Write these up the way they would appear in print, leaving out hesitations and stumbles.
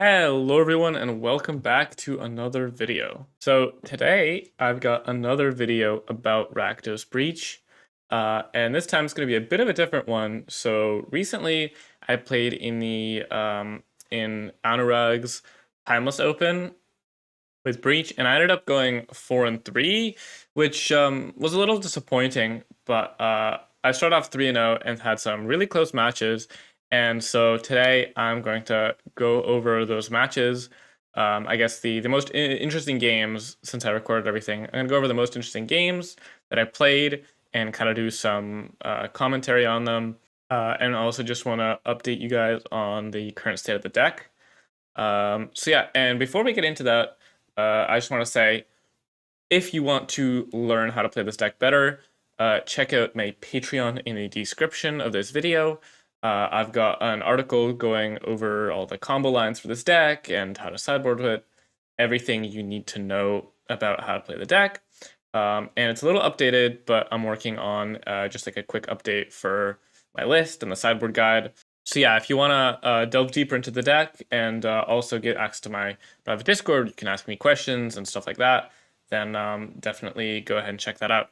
Hello everyone and welcome back to another video. So today I've got another video about Rakdos Breach, and this time it's going to be a bit of a different one. So recently I played in the in Anurag's Timeless Open with Breach, and I ended up going 4-3, which was a little disappointing. But I started off 3-0 and had some really close matches. And so today I'm going to go over those matches. I guess the most interesting games since I recorded everything. I'm gonna go over the most interesting games that I played and kind of do some commentary on them. And also just want to update you guys on the current state of the deck. So yeah, and before we get into that, I just want to say, if you want to learn how to play this deck better, check out my Patreon in the description of this video. I've got an article going over all the combo lines for this deck and how to sideboard with it, everything you need to know about how to play the deck. And it's a little updated, but I'm working on just like a quick update for my list and the sideboard guide. So yeah, if you want to delve deeper into the deck and also get access to my private Discord, you can ask me questions and stuff like that, then definitely go ahead and check that out.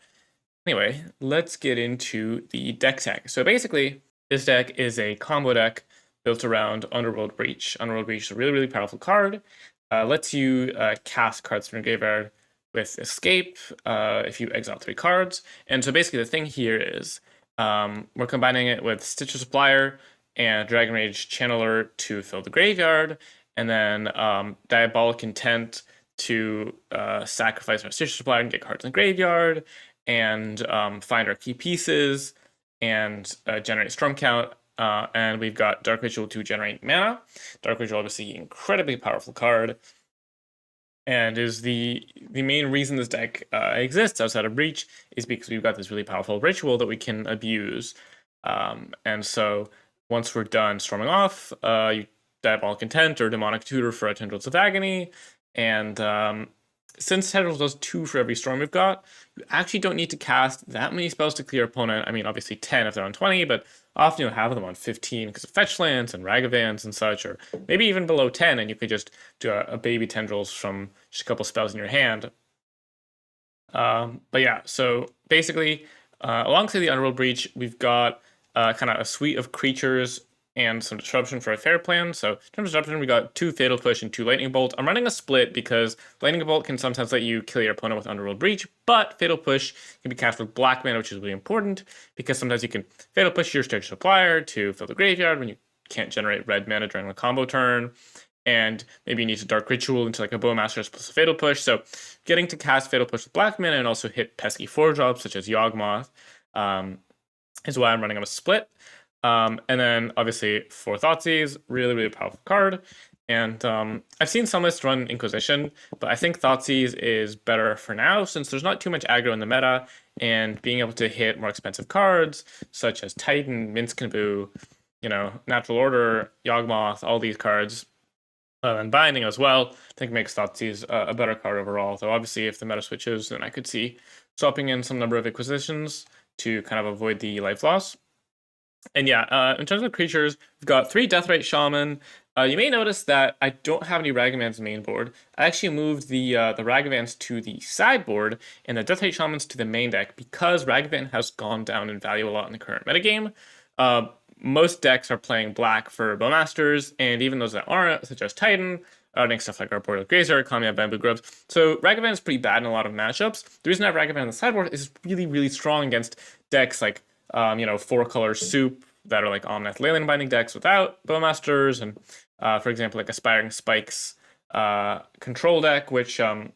Anyway, let's get into the deck tech. So basically, this deck is a combo deck built around Underworld Breach. Underworld Breach is a really, really powerful card. Lets you cast cards from your graveyard with Escape if you exile 3 cards. And so basically the thing here is we're combining it with Stitcher Supplier and Dragon Rage Channeler to fill the graveyard, and then Diabolic Intent to sacrifice our Stitcher Supplier and get cards in the graveyard, and find our key pieces, and generate Storm Count. And we've got Dark Ritual to generate mana. Dark Ritual, obviously, incredibly powerful card, and is the main reason this deck exists outside of Breach is because we've got this really powerful ritual that we can abuse. And so once we're done storming off, you Diabolic Intent or Demonic Tutor for a Tendrils of Agony, and since Tendrils does 2 for every storm we've got, you actually don't need to cast that many spells to clear opponent. I mean, obviously 10 if they're on 20, but often you'll have them on 15 because of fetch lands and Ragavans and such, or maybe even below 10, and you could just do a baby Tendrils from just a couple spells in your hand. But yeah, so basically, alongside the Underworld Breach, we've got kind of a suite of creatures and some disruption for a fair plan. So in terms of disruption, we got 2 Fatal Push and 2 Lightning Bolt. I'm running a split because Lightning Bolt can sometimes let you kill your opponent with Underworld Breach, but Fatal Push can be cast with black mana, which is really important because sometimes you can Fatal Push your Stitcher Supplier to fill the graveyard when you can't generate red mana during the combo turn. And maybe you need to Dark Ritual into like a Bowmaster's plus a Fatal Push. So getting to cast Fatal Push with black mana and also hit pesky 4-drops such as Yawgmoth is why I'm running on a split. And then obviously for Thoughtseize, really, really powerful card. And I've seen some lists run Inquisition, but I think Thoughtseize is better for now since there's not too much aggro in the meta, and being able to hit more expensive cards such as Titan, Minsc, Natural Order, Yawgmoth, all these cards, and Binding as well, I think makes Thoughtseize a better card overall. Though obviously if the meta switches, then I could see swapping in some number of Inquisitions to kind of avoid the life loss. And yeah, in terms of creatures, we've got 3 Deathrite Shaman. You may notice that I don't have any Ragavans main board. I actually moved the Ragavans to the sideboard and the Deathrite Shamans to the main deck because Ragavan has gone down in value a lot in the current metagame. Most decks are playing black for Bowmasters, and even those that aren't, such as Titan, running stuff like Arboreal Grazer, Kamiya Bamboo Grubs. So Ragavan is pretty bad in a lot of matchups. The reason I have Ragavan on the sideboard is really, really strong against decks like 4-color soup that are like Omnath Leyline Binding decks without Bowmasters, and for example, like Aspiring Spikes control deck, which you'll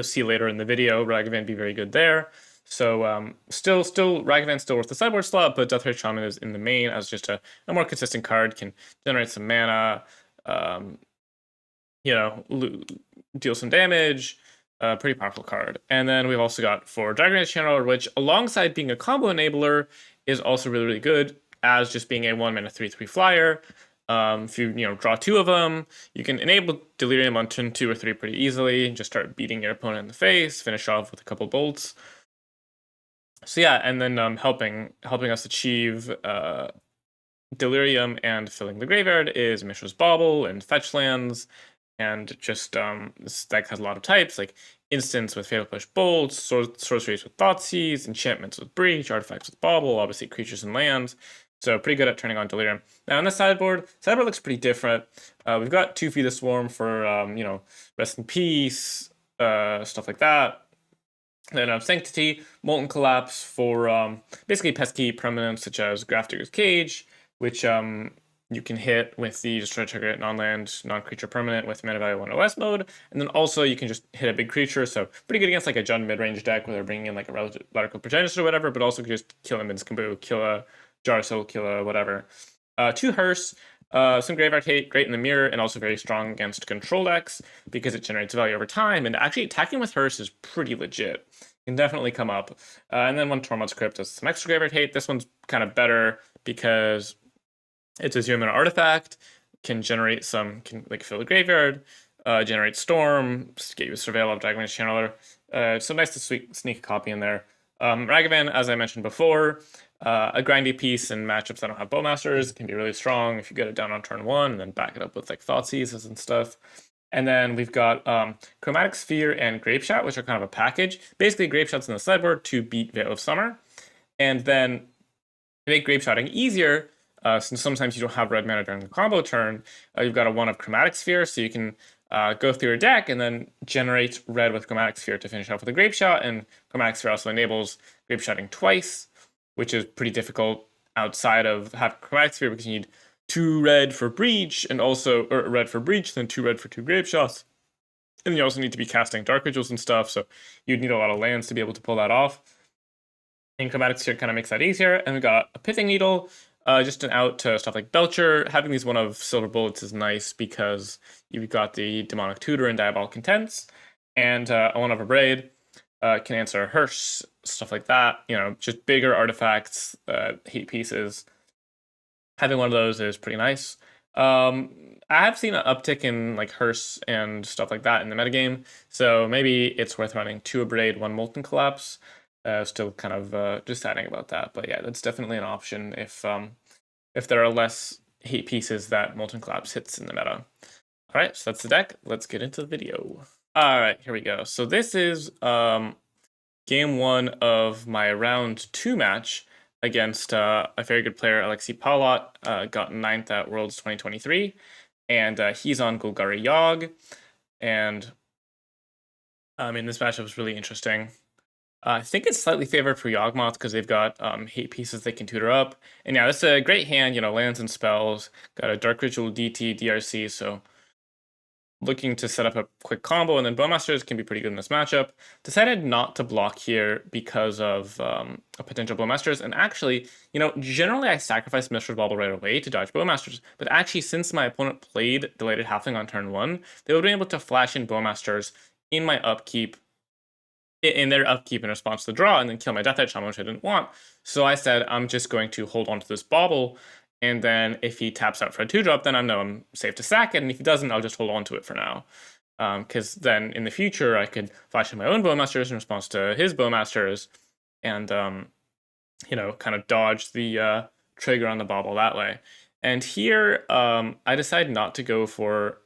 see later in the video. Ragavan be very good there. So still Ragavan still worth the sideboard slot, but Deathrite Shaman is in the main as just a more consistent card, can generate some mana, um, deal some damage. Pretty powerful card. And then we've also got 4 Dragon Rage Channeler, which alongside being a combo enabler is also really, really good as just being a 1-mana 3/3 flyer. If you draw 2 of them, you can enable Delirium on turn 2 or 3 pretty easily, and just start beating your opponent in the face, finish off with a couple bolts. So yeah, and then helping us achieve Delirium and Filling the Graveyard is Mishra's Bauble and fetch lands, and just this deck has a lot of types like instants with Fatal Push Bolt, sorceries with Thoughtseize, enchantments with Breach, artifacts with Bauble, obviously creatures and lands. So pretty good at turning on Delirium. Now on the sideboard looks pretty different. We've got 2 Feed the Swarm for Rest in Peace, stuff like that. Then Sanctity, Molten Collapse for basically pesky permanents such as Grafdigger's Cage, which you can hit with the Destroy Target non-land, non-creature permanent with mana value 1 OS mode. And then also you can just hit a big creature, so pretty good against like a Jund mid-range deck where they're bringing in like a Radical Progenitor or whatever, but also just kill a Minscaboo, kill a Jarsoul, kill a whatever. 2 Hearse, some Graveyard Hate, great in the mirror, and also very strong against control decks because it generates value over time. And actually attacking with Hearse is pretty legit. Can definitely come up. And then one Tormod's Crypt does some extra Graveyard Hate. This one's kind of better because it's a 0-mana artifact, can generate some, can like fill the graveyard, generate Storm, get you a Surveil of Dragon's Channeler. So nice to sneak a copy in there. Ragavan, as I mentioned before, a grindy piece in matchups that don't have Bowmasters can be really strong if you get it down on turn 1 and then back it up with like Thoughtseizes and stuff. And then we've got Chromatic Sphere and Grapeshot, which are kind of a package. Basically, Grapeshot's in the sideboard to beat Veil of Summer. And then to make Grapeshotting easier, since sometimes you don't have red mana during the combo turn, you've got a 1 of Chromatic Sphere, so you can go through your deck and then generate red with Chromatic Sphere to finish off with a Grapeshot. And Chromatic Sphere also enables Grapeshotting twice, which is pretty difficult outside of having Chromatic Sphere because you need 2 red for Breach, and also red for Breach, then 2 red for 2 Grapeshots. And then you also need to be casting Dark Rituals and stuff, so you'd need a lot of lands to be able to pull that off. And Chromatic Sphere kind of makes that easier. And we got a Pithing Needle, just an out to stuff like Belcher. Having these 1 of Silver Bullets is nice because you've got the Demonic Tutor and Diabolic Intents, and a 1 of Abrade can answer Hearse, stuff like that. Just bigger artifacts, hate pieces. Having 1 of those is pretty nice. I have seen an uptick in like Hearse and stuff like that in the metagame, so maybe it's worth running 2 Abrade, 1 Molten Collapse. Still kind of deciding about that, but yeah, that's definitely an option if there are less hate pieces that Molten Collapse hits in the meta. All right, so that's the deck. Let's get into the video. All right, here we go. So this is game 1 of my round 2 match against a very good player, Alexei Palot, got 9th at Worlds 2023, and he's on Golgari Yogg, and I mean, this matchup was really interesting. I think it's slightly favored for Yawgmoth because they've got hate pieces they can tutor up. And yeah, it's a great hand, lands and spells. Got a Dark Ritual, DT, DRC, so looking to set up a quick combo, and then Bowmasters can be pretty good in this matchup. Decided not to block here because of a potential Bowmasters, and actually, generally I sacrifice Mishra's Bauble right away to dodge Bowmasters, but actually since my opponent played Delighted Halfling on turn 1, they would have been able to flash in Bowmasters in my upkeep, in their upkeep in response to the draw, and then kill my Death Edge Shaman, which I didn't want. So I said, I'm just going to hold on to this Bauble, and then if he taps out for a 2-drop, then I know I'm safe to sack it, and if he doesn't, I'll just hold on to it for now. Because then in the future, I could flash in my own Bowmasters in response to his Bowmasters, and, kind of dodge the trigger on the Bauble that way. And here, I decided not to go for...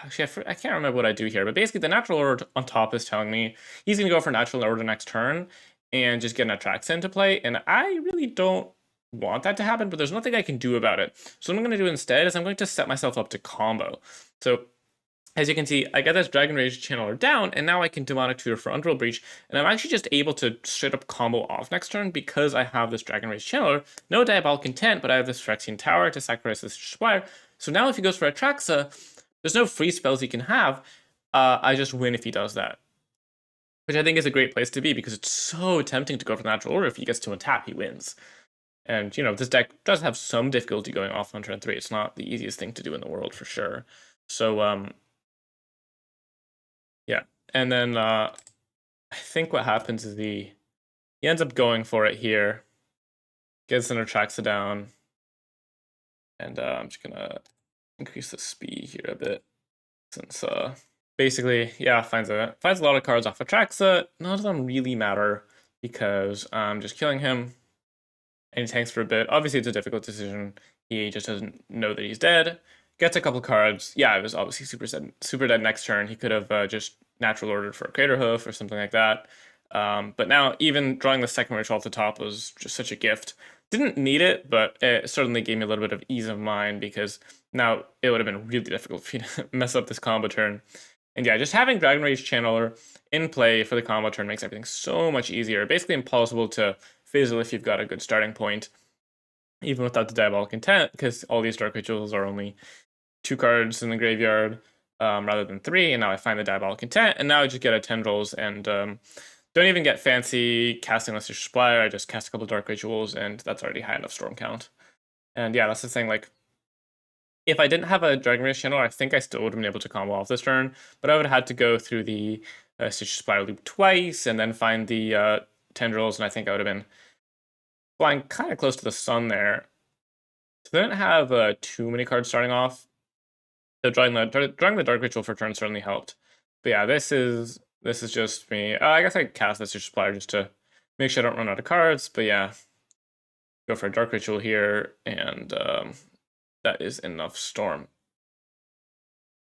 Actually, I can't remember what I do here, but basically the natural order on top is telling me he's going to go for natural order next turn and just get an Atraxa into play, and I really don't want that to happen, but there's nothing I can do about it. So what I'm going to do instead is I'm going to set myself up to combo. So as you can see, I get this Dragon Rage Channeler down, and now I can Demonic Tutor for Underworld Breach, and I'm actually just able to straight up combo off next turn because I have this Dragon Rage Channeler, no Diabolic Intent, but I have this Phyrexian Tower to sacrifice this Spire. So now if he goes for Atraxa, there's no free spells he can have. I just win if he does that, which I think is a great place to be because it's so tempting to go for the natural order. If he gets to untap, he wins. And, this deck does have some difficulty going off on turn 3. It's not the easiest thing to do in the world for sure. So, yeah. And then I think what happens is he ends up going for it here, gets an Atraxa down, and I'm just going to increase the speed here a bit, since basically, yeah, finds a lot of cards off Atraxa. None of them really matter because I'm just killing him, and he tanks for a bit. Obviously, it's a difficult decision. He just doesn't know that he's dead. Gets a couple cards. Yeah, it was obviously super dead next turn. He could have just natural ordered for a Crater Hoof or something like that. But now even drawing the second ritual off the top was just such a gift. Didn't need it, but it certainly gave me a little bit of ease of mind because now it would have been really difficult for you to mess up this combo turn. And yeah, just having Dragon Rage Channeler in play for the combo turn makes everything so much easier. Basically impossible to fizzle if you've got a good starting point, even without the Diabolic Intent, because all these Dark Rituals are only 2 cards in the graveyard rather than 3, and now I find the Diabolic Intent, and now I just get a Tendrils and don't even get fancy casting Lustrous Supplier. I just cast a couple Dark Rituals, and that's already high enough storm count. And yeah, that's the thing, like, if I didn't have a Dragon Rage Channel, I think I still would have been able to combo off this turn, but I would have had to go through the Stitch Supplier loop twice, and then find the Tendrils, and I think I would have been flying kind of close to the sun there. So they didn't have too many cards starting off. So drawing the Dark Ritual for turn certainly helped. But yeah, this is just me. I guess I cast this Supplier just to make sure I don't run out of cards. But yeah, go for a Dark Ritual here, and that is enough storm.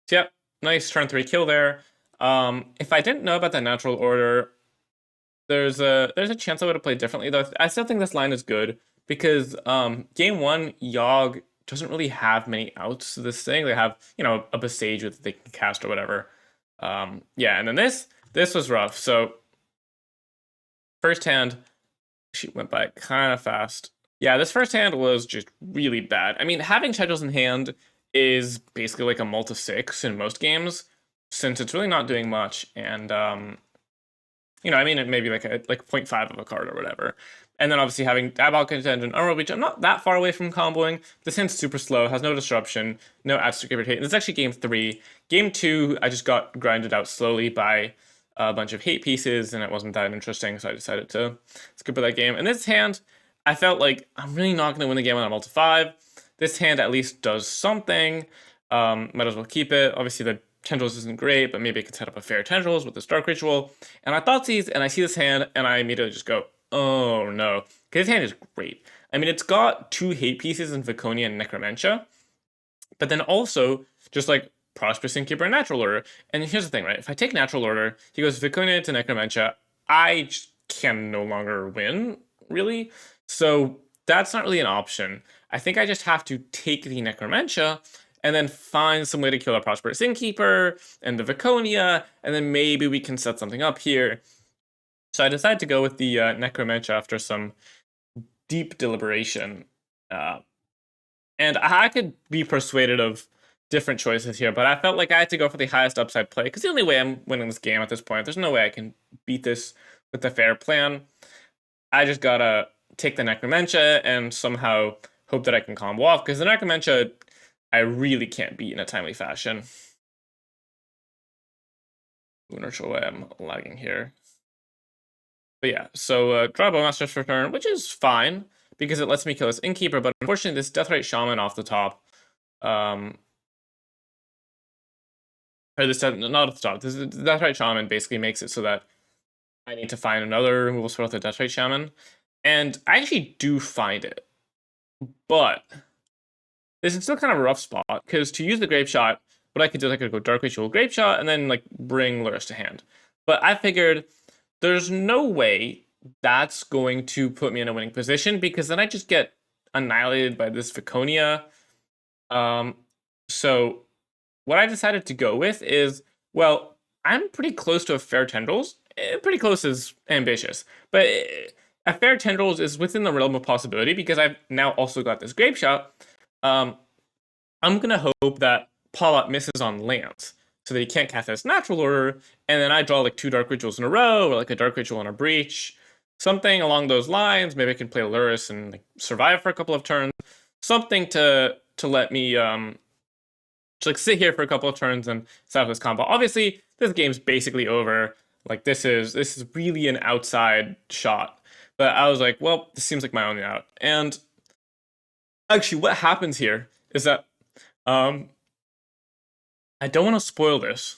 So yeah, nice turn 3 kill there. If I didn't know about the natural order, there's a chance I would have played differently, though. I still think this line is good because game 1, Yogg doesn't really have many outs to this thing. They have, you know, a Besage that they can cast or whatever. Yeah, and then this was rough. So first hand, she went by kind of fast. Yeah, this first hand was just really bad. I mean, having Tendrils in hand is basically like a mult of 6 in most games, since it's really not doing much. And you know, I mean, it may be like 0.5 of a card or whatever. And then obviously having Diabolic Intent and Unreal Breach, I'm not that far away from comboing. This hand's super slow, has no disruption, no abstract hate. And this is actually game 3. Game 2, I just got grinded out slowly by a bunch of hate pieces, and it wasn't that interesting, so I decided to skip that game. And this hand, I felt like I'm really not going to win the game on a multi 5. This hand at least does something. Might as well keep it. Obviously, the Tendrils isn't great, but maybe I could set up a fair Tendrils with this Dark Ritual. And I thought these, and I see this hand, and I immediately just go, oh no. Because this hand is great. I mean, it's got 2 hate pieces in Viconia and Necromentia, but then also just like Prosperous Innkeeper and Natural Order. And here's the thing, right? If I take Natural Order, he goes Viconia to Necromentia, I just can no longer win, really. So that's not really an option. I think I just have to take the Necromentia and then find some way to kill our Prosperous Innkeeper and the Viconia, and then maybe we can set something up here. So I decided to go with the Necromentia after some deep deliberation. And I could be persuaded of different choices here, but I felt like I had to go for the highest upside play, because the only way I'm winning this game at this point, there's no way I can beat this with a fair plan. I just gotta take the Necromentia and somehow hope that I can combo off, because the Necromentia I really can't beat in a timely fashion. I'm not sure why I'm lagging here. But yeah, so draw Bowmasters for turn, which is fine, because it lets me kill this Innkeeper, but unfortunately this Deathrite Shaman off the top, or this, not at the top, this Deathrite Shaman basically makes it so that I need to find another removal spell with the Deathrite Shaman, and I actually do find it, but this is still kind of a rough spot, because to use the Grape Shot, what I could do is I could go Dark Ritual Grape Shot, and then like bring Lurrus to hand. But I figured there's no way that's going to put me in a winning position, because then I just get annihilated by this Viconia. So what I decided to go with is, well, I'm pretty close to a fair Tendrils. Pretty close is ambitious, but a fair Tendrils is within the realm of possibility, because I've now also got this Grape Shot. I'm gonna hope that Palat misses on lands, so that he can't cast this Natural Order, and then I draw like 2 Dark Rituals in a row, or like a Dark Ritual and a Breach, something along those lines. Maybe I can play Lurrus and like survive for a couple of turns, something to let me just like sit here for a couple of turns and set up this combo. Obviously, this game's basically over. Like this is really an outside shot, but I was like, well, this seems like my only out. And actually, what happens here is that I don't want to spoil this.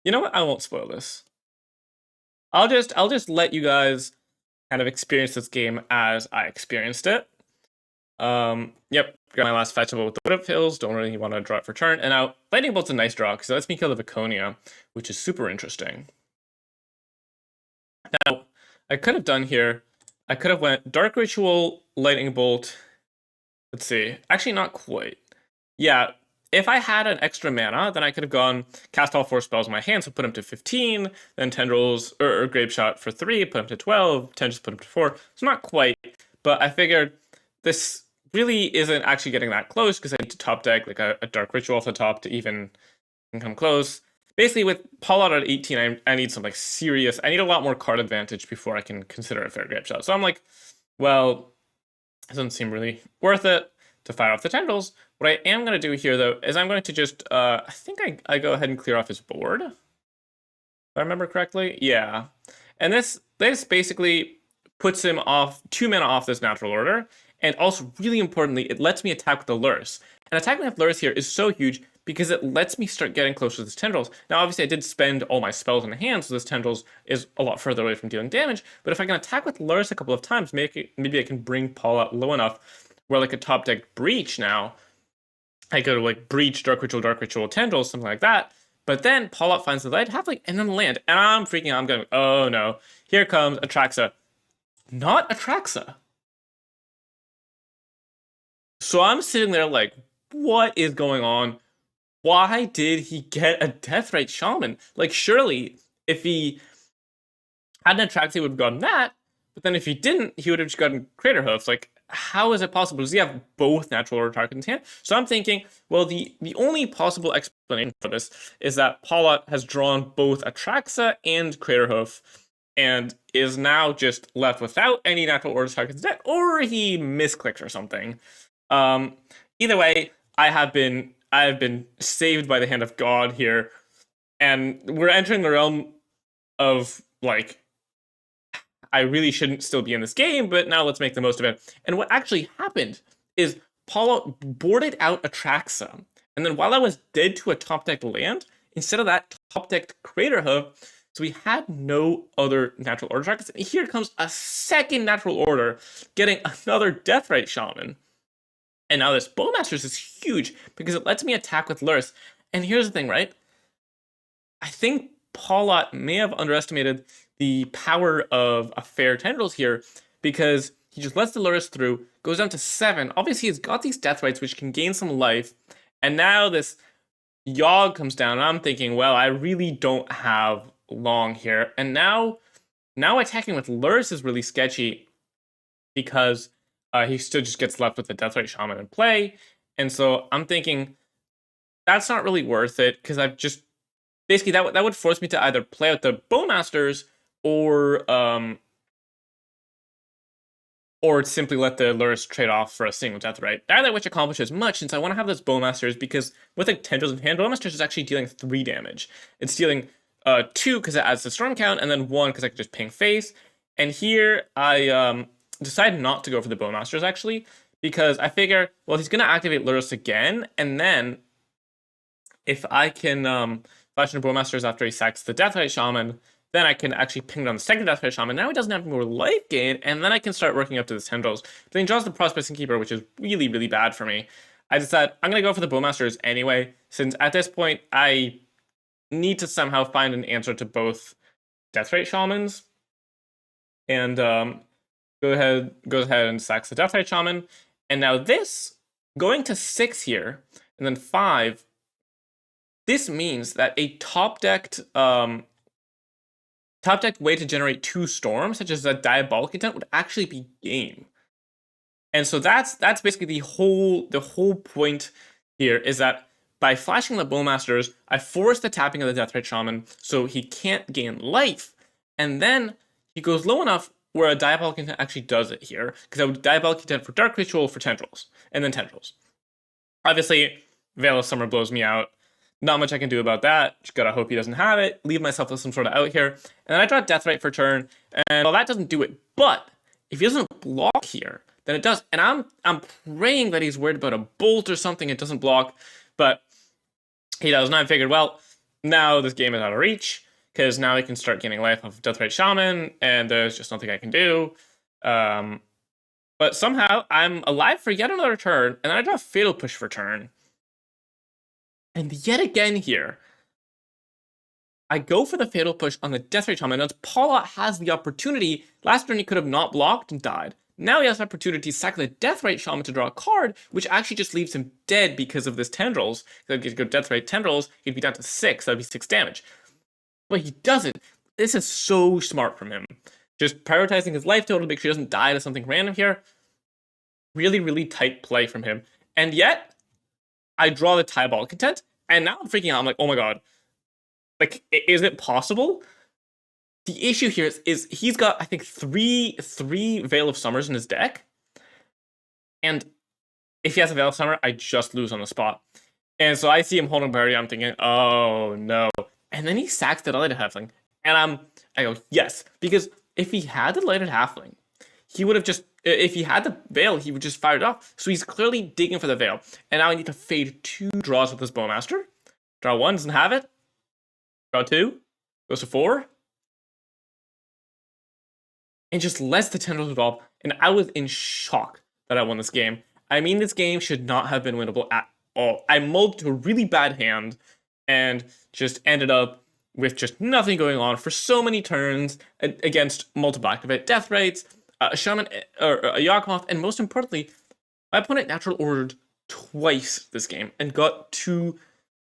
You know what? I won't spoil this. I'll just let you guys kind of experience this game as I experienced it. Yep, got my last fetchable with the Wood of Hills. Don't really want to draw it for turn. And now Lightning Bolt's a nice draw because it lets me kill the Viconia, which is super interesting. Now, I could have done here, I could have went Dark Ritual, Lightning Bolt. Let's see. Actually, not quite. Yeah, if I had an extra mana, then I could have gone cast all 4 spells in my hand, so put them to 15, then Tendrils or Grape Shot for 3, put them to 12, Tendrils put them to 4. So not quite, but I figured this really isn't actually getting that close because I need to top deck like a Dark Ritual off the top to even come close. Basically, with Paul out at 18, I need some like serious. I need a lot more card advantage before I can consider a fair Grape Shot. So I'm like, well, it doesn't seem really worth it to fire off the Tendrils. What I am going to do here, though, is I'm going to just, I think I go ahead and clear off his board. If I remember correctly. Yeah. And this basically puts him off 2 mana off this natural order. And also, really importantly, it lets me attack with the Lurrus. And attacking with Lurrus here is so huge because it lets me start getting closer to this Tendrils. Now, obviously, I did spend all my spells in hand, so this Tendrils is a lot further away from dealing damage. But if I can attack with Lurrus a couple of times, maybe I can bring Paul out low enough where like a top deck Breach now, I go to like Breach, Dark Ritual, Tendrils, something like that. But then Paul out finds the light halfling and then land. And I'm freaking out. I'm going, oh no. Here comes Atraxa. Not Atraxa. So I'm sitting there like, what is going on? Why did he get a Deathrite Shaman? Like, surely, if he had an Atraxa, he would have gotten that. But then if he didn't, he would have just gotten Craterhoofs. Like, how is it possible? Does he have both natural order targets in his hand? So I'm thinking, well, the only possible explanation for this is that Paula has drawn both Atraxa and Craterhoof and is now just left without any natural order targets in his deck, or he misclicked or something. Either way, I have been saved by the hand of God here, and we're entering the realm of like, I really shouldn't still be in this game, but now let's make the most of it. And what actually happened is Paula boarded out Atraxa, and then while I was dead to a top deck land, instead of that, top decked Craterhoof. So we had no other natural order targets. And here comes a second natural order, getting another Deathrite Shaman. And now this Bowmasters is huge because it lets me attack with Lurrus. And here's the thing, right? I think Paulot may have underestimated the power of a fair Tendrils here because he just lets the Lurrus through, goes down to 7. Obviously, he's got these Deathrites which can gain some life. And now this Yogg comes down, and I'm thinking, well, I really don't have long here. And now attacking with Lurrus is really sketchy because he still just gets left with the Deathrite Shaman in play. And so I'm thinking that's not really worth it because I've just basically that would force me to either play out the Bowmasters or simply let the Lurrus trade off for a single Deathrite. Neither of which accomplishes much since I want to have those Bowmasters because with like Tendrils in hand, Bowmasters is actually dealing 3 damage. It's dealing 2 because it adds the storm count, and then 1 because I can just ping face. And here I decided not to go for the Bowmasters actually because I figure, well, he's gonna activate Lurrus again, and then if I can flash into Bowmasters after he sacks the Deathrite Shaman, then I can actually ping down the second Deathrite Shaman. Now he doesn't have more life gain, and then I can start working up to the Tendrils. But then he draws the Prospecting Keeper, which is really, really bad for me. I decided I'm going to go for the Bowmasters anyway, since at this point I need to somehow find an answer to both Deathrite Shamans. And goes ahead and sacks the Deathrite Shaman. And now this, going to 6 here, and then 5, this means that a top-decked way to generate 2 storms, such as a Diabolic Intent, would actually be game. And so that's basically the whole point here is that by flashing the Bowmasters, I force the tapping of the Deathrite Shaman so he can't gain life, and then he goes low enough where a Diabolic Intent actually does it here, because I would Diabolic Intent for Dark Ritual for Tendrils, and then Tendrils. Obviously, Veil of Summer blows me out. Not much I can do about that. Just gotta hope he doesn't have it. Leave myself with some sort of out here. And then I draw Deathrite for turn, and well, that doesn't do it. But if he doesn't block here, then it does. And I'm praying that he's worried about a bolt or something. It doesn't block, but he does. And I figured, well, now this game is out of reach because now he can start gaining life off of Deathrite Shaman, and there's just nothing I can do. But somehow I'm alive for yet another turn, and I draw Fatal Push for turn. And yet again here, I go for the Fatal Push on the Deathrite Shaman, and Paula has the opportunity. Last turn he could have not blocked and died. Now he has the opportunity to sack the Deathrite Shaman to draw a card, which actually just leaves him dead because of this Tendrils. If he could go Deathrite Tendrils, he'd be down to 6, that'd be 6 damage. But he doesn't. This is so smart from him. Just prioritizing his life total to make sure he doesn't die to something random here. Really, really tight play from him. And yet, I draw the Tybalt Content, and now I'm freaking out. I'm like, oh my god. Like, is it possible? The issue here is he's got, I think, three Veil of Summers in his deck. And if he has a Veil of Summer, I just lose on the spot. And so I see him holding Barrier, I'm thinking, oh no. And then he sacks the Delighted Halfling. And I go, yes. Because if he had the Delighted Halfling, he would have just, if he had the Veil, he would just fire it off. So he's clearly digging for the Veil. And now I need to fade 2 draws with this Bowmaster. Draw 1, doesn't have it. Draw 2, goes to 4. And just lets the Tendrils evolve. And I was in shock that I won this game. I mean, this game should not have been winnable at all. I mulled to a really bad hand and just ended up with just nothing going on for so many turns against multiple activate death rates, a shaman or a Yawgmoth, and most importantly, my opponent natural ordered twice this game and got two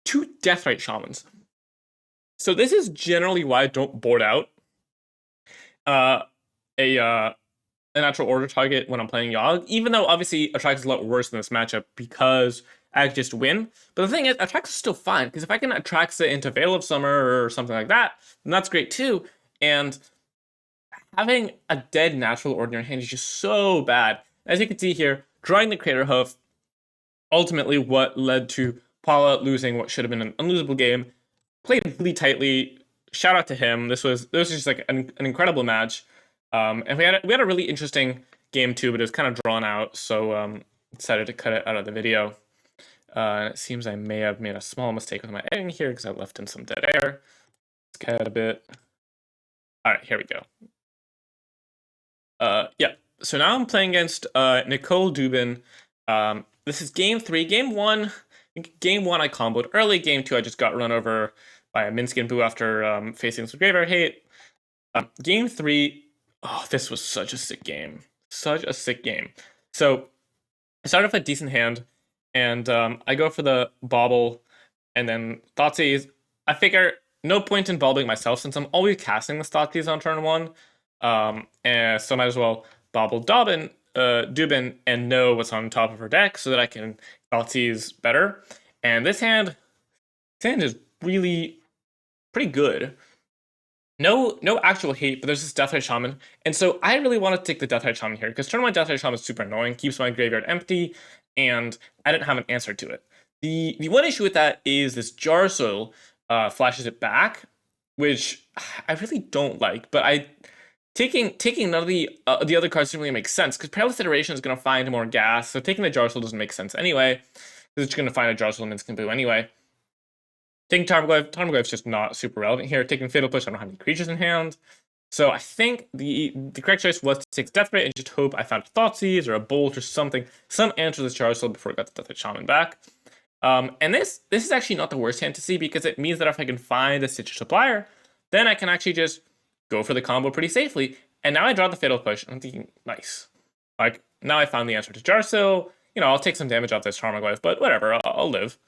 Deathrite Shamans. So this is generally why I don't board out a natural order target when I'm playing Yogg, even though obviously Atraxa is a lot worse in this matchup because I just win. But the thing is, Atraxa is still fine, because if I can Atraxa into Veil of Summer or something like that, then that's great too. And having a dead natural order in your hand is just so bad. As you can see here, drawing the Crater Hoof, ultimately what led to Paula losing what should have been an unlosable game. Played really tightly. Shout out to him. This was just like an incredible match. And we had a really interesting game too, but it was kind of drawn out, so decided to cut it out of the video. It seems I may have made a small mistake with my editing here because I left in some dead air. Let's cut a bit. All right, here we go. Yeah. So now I'm playing against Nicole Dubin. This is game 3. Game 1 I comboed early. Game 2 I just got run over by a Minsc and Boo after facing some Graveyard Hate. Game 3. Oh, this was such a sick game. Such a sick game. So I started off a decent hand, and I go for the Bauble, and then Thoughtseize. I figure no point in bobbling myself since I'm always casting the Thoughtseize on turn 1. And so I might as well Bauble Dubin and know what's on top of her deck so that I can Thoughtseize better. And this hand is really pretty good. No actual hate, but there's this Deathrite Shaman. And so I really want to take the Deathrite Shaman here, because turn 1 Deathrite Shaman is super annoying, keeps my graveyard empty, and I didn't have an answer to it. The one issue with that is this Jarsoil flashes it back, which I really don't like, but taking none of the other cards didn't really make sense, because Perilous Iteration is going to find more gas, so taking the Jarsoil doesn't make sense anyway, because it's going to find a Jarsoil and Minsc and Boo anyway. Taking Tarmogoyf is just not super relevant here. Taking Fatal Push, I don't have any creatures in hand. So I think the correct choice was to take Death Ray and just hope I found a Thoughtseize or a Bolt or something, some answer to this Jarsoil before I got the Deathrite Shaman back. And this is actually not the worst hand to see, because it means that if I can find a Stitcher Supplier, then I can actually just go for the combo pretty safely. And now I draw the Fatal Push, and I'm thinking, nice. Like, now I found the answer to Jarsoil. You know, I'll take some damage off this Tarmogoyf, but whatever, I'll live.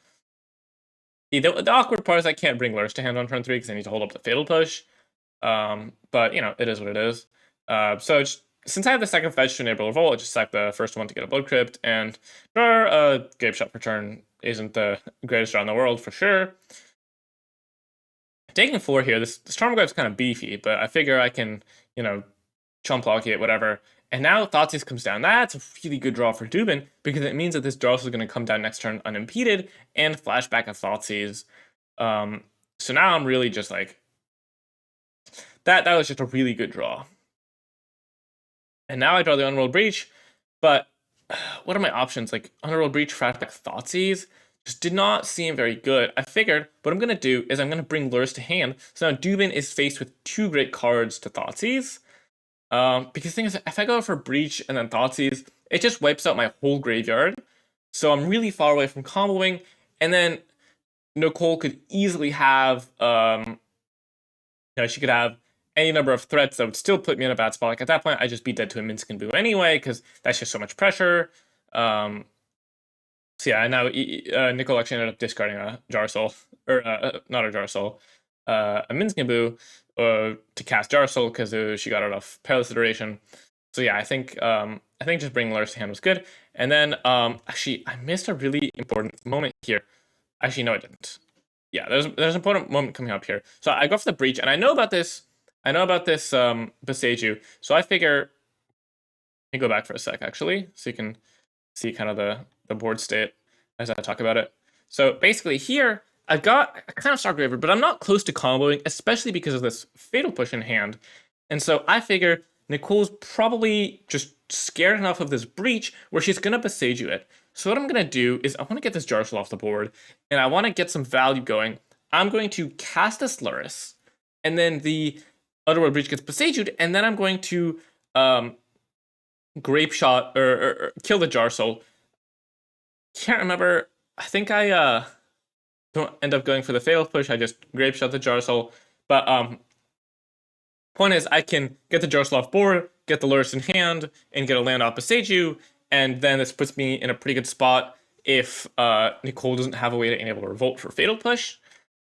The awkward part is I can't bring Lurrus to hand on turn 3 because I need to hold up the Fatal Push. But, you know, it is what it is. So since I have the second fetch to enable Revolt, I just sack the first one to get a Blood Crypt, and draw a Grave Shot per turn isn't the greatest draw in the world, for sure. Taking 4 here, this Tarmogoyf is kind of beefy, but I figure I can, you know, chump block it, whatever. And now Thoughtseize comes down. That's a really good draw for Dubin, because it means that this Jarsoil is going to come down next turn unimpeded and flash back a Thoughtseize. So now I'm really just like, that was just a really good draw. And now I draw the Underworld Breach, but what are my options? Like, Underworld Breach, flash back Thoughtseize just did not seem very good. I figured what I'm going to do is I'm going to bring Lurrus to hand. So now Dubin is faced with 2 great cards to Thoughtseize. Because the thing is, if I go for Breach and then Thoughtseize, it just wipes out my whole graveyard. So I'm really far away from comboing, and then Nicole could easily have, she could have any number of threats that would still put me in a bad spot. Like at that point, I just be dead to a Minsc and Boo anyway, because that's just so much pressure. So yeah, now Nicole actually ended up discarding a Jar Soul, or not a Jar Soul, a Minsc and Boo to cast Jar Soul because she got out of Perilous Iteration. So yeah, I think just bringing Lurrus to hand was good. And then actually I missed a really important moment here. Actually, no, I didn't. Yeah, there's an important moment coming up here. So I go for the Breach, and I know about this. Boseiju. So I figure. Let me go back for a sec, actually, so you can see kind of the board state as I talk about it. So basically here, I've got a kind of Star Graver, but I'm not close to comboing, especially because of this Fatal Push in hand. And so I figure Nicole's probably just scared enough of this Breach where she's going to Boseiju it. So what I'm going to do is I want to get this Jar Soul off the board, and I want to get some value going. I'm going to cast this Lurrus, and then the Underworld Breach gets Boseiju, and then I'm going to Grape Shot or kill the Jar Soul. Can't remember. I think I don't end up going for the Fatal Push. I just Grape Shot the Jar Soul. But point is, I can get the Jar Soul off board, get the Lurrus in hand, and get a land off Boseiju, and then this puts me in a pretty good spot if Nicole doesn't have a way to enable a Revolt for Fatal Push.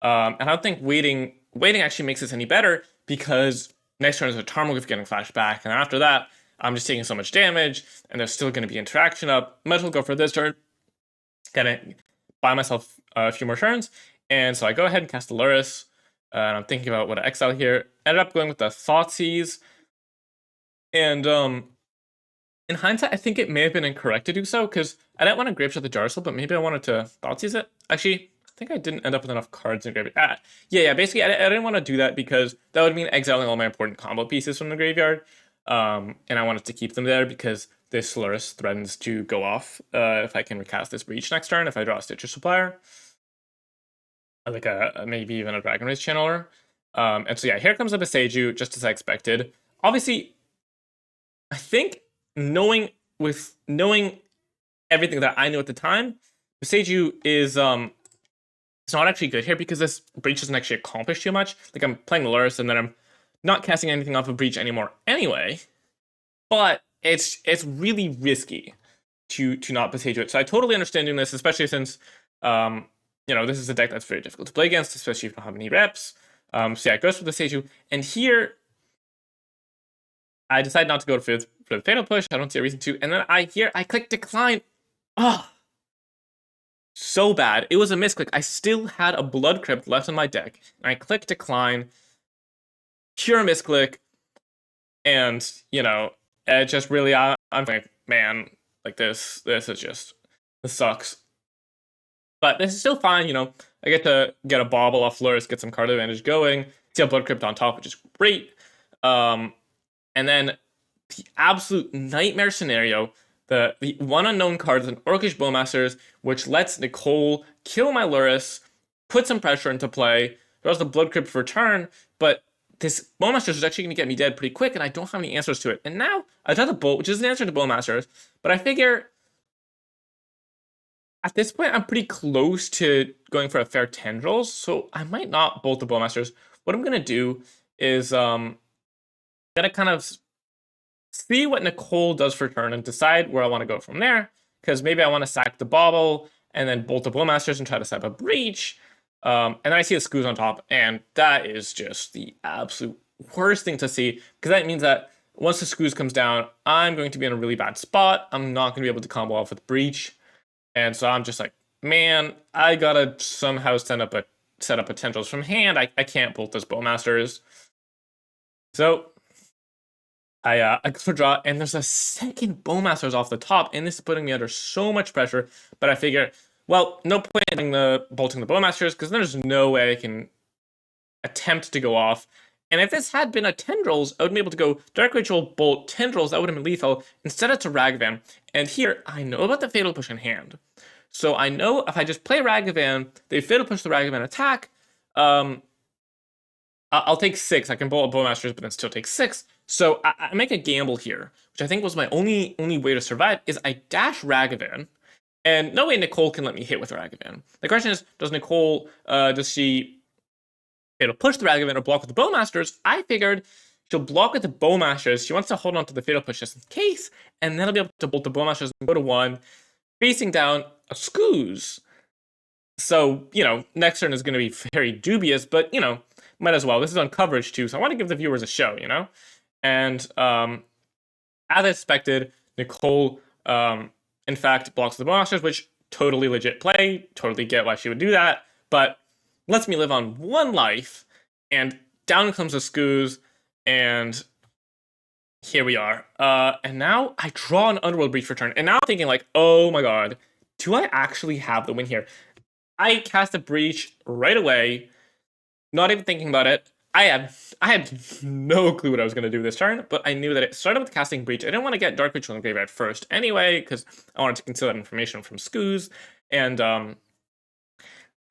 And I don't think waiting actually makes this any better, because next turn is a Tarmogoyf getting flashed back, and after that, I'm just taking so much damage, and there's still going to be interaction up. Might as well go for this turn. Gonna buy myself a few more turns, and so I go ahead and cast the Lurrus, and I'm thinking about what to exile here. Ended up going with the Thoughtseize, and in hindsight, I think it may have been incorrect to do so, because I didn't want to Grape Shot the Jar Soul, but maybe I wanted to Thoughtseize it. Actually, I think I didn't end up with enough cards in graveyard. Yeah, basically, I didn't want to do that because that would mean exiling all my important combo pieces from the graveyard. And I wanted to keep them there because this Lurrus threatens to go off if I can recast this Breach next turn if I draw a Stitcher Supplier. Like maybe even a Dragon Race Channeler. And so yeah, here comes a Boseiju, just as I expected. Obviously, I think knowing everything that I knew at the time, Boseiju is it's not actually good here because this Breach doesn't actually accomplish too much. Like I'm playing the Lurrus and then I'm not casting anything off of Breach anymore anyway, but it's really risky to not Boseiju it. So I totally understand doing this, especially since this is a deck that's very difficult to play against, especially if you don't have any reps. So yeah, it goes for the Boseiju, and here I decide not to go for the Fatal Push. I don't see a reason to, and then I click decline. Oh, so bad. It was a misclick. I still had a Blood Crypt left in my deck, and I click decline. Pure misclick, and it just really I'm like, man, like this sucks. But this is still fine, I get to get a Bauble off Lurrus, get some card advantage going, see a Blood Crypt on top, which is great. And then the absolute nightmare scenario, the one unknown card is an Orcish Bowmasters, which lets Nicole kill my Lurrus, put some pressure into play, draws the Blood Crypt for turn, but this Bowmasters is actually going to get me dead pretty quick, and I don't have any answers to it. And now I draw the Bolt, which is an answer to Bowmasters, but I figure at this point I'm pretty close to going for a Fair Tendrils, so I might not Bolt the Bowmasters. What I'm going to do is gonna kind of see what Nicole does for turn and decide where I want to go from there, because maybe I want to sack the Bauble and then Bolt the Bowmasters and try to set up a Breach. And then I see the Scooz on top, and that is just the absolute worst thing to see, because that means that once the Scooz comes down, I'm going to be in a really bad spot. I'm not going to be able to combo off with Breach, and so I'm just like, man, I gotta somehow set up a Tendrils from hand. I can't bolt this Bowmasters. So I go for draw, and there's a second Bowmasters off the top, and this is putting me under so much pressure. But I figure, well, no point in bolting the Bowmasters, because there's no way I can attempt to go off. And if this had been a Tendrils, I would be able to go Dark Ritual, Bolt, Tendrils, that would have been lethal. Instead it's a Ragavan. And here, I know about the Fatal Push in hand. So I know if I just play Ragavan, they Fatal Push the Ragavan attack, I'll take 6. I can bolt Bowmasters, but then still take 6. So I make a gamble here, which I think was my only way to survive, is I dash Ragavan, and no way Nicole can let me hit with Ragavan. The question is, does Nicole, does she fatal push the Ragavan or block with the Bowmasters? I figured she'll block with the Bowmasters. She wants to hold on to the fatal push just in case, and then I'll be able to bolt the Bowmasters and go to 1, facing down a Scooz. So, next turn is going to be very dubious, but, might as well. This is on coverage too, so I want to give the viewers a show, And as expected, Nicole, in fact, blocks the Bowmasters, which totally legit play. Totally get why she would do that, but lets me live on 1 life, and down comes the Scooz, and here we are. And now I draw an Underworld Breach for turn, and now I'm thinking like, oh my god, do I actually have the win here? I cast a Breach right away, not even thinking about it. I had no clue what I was going to do this turn, but I knew that it started with casting Breach. I didn't want to get Dark Ritual in the graveyard first anyway, because I wanted to conceal that information from Scooz, and I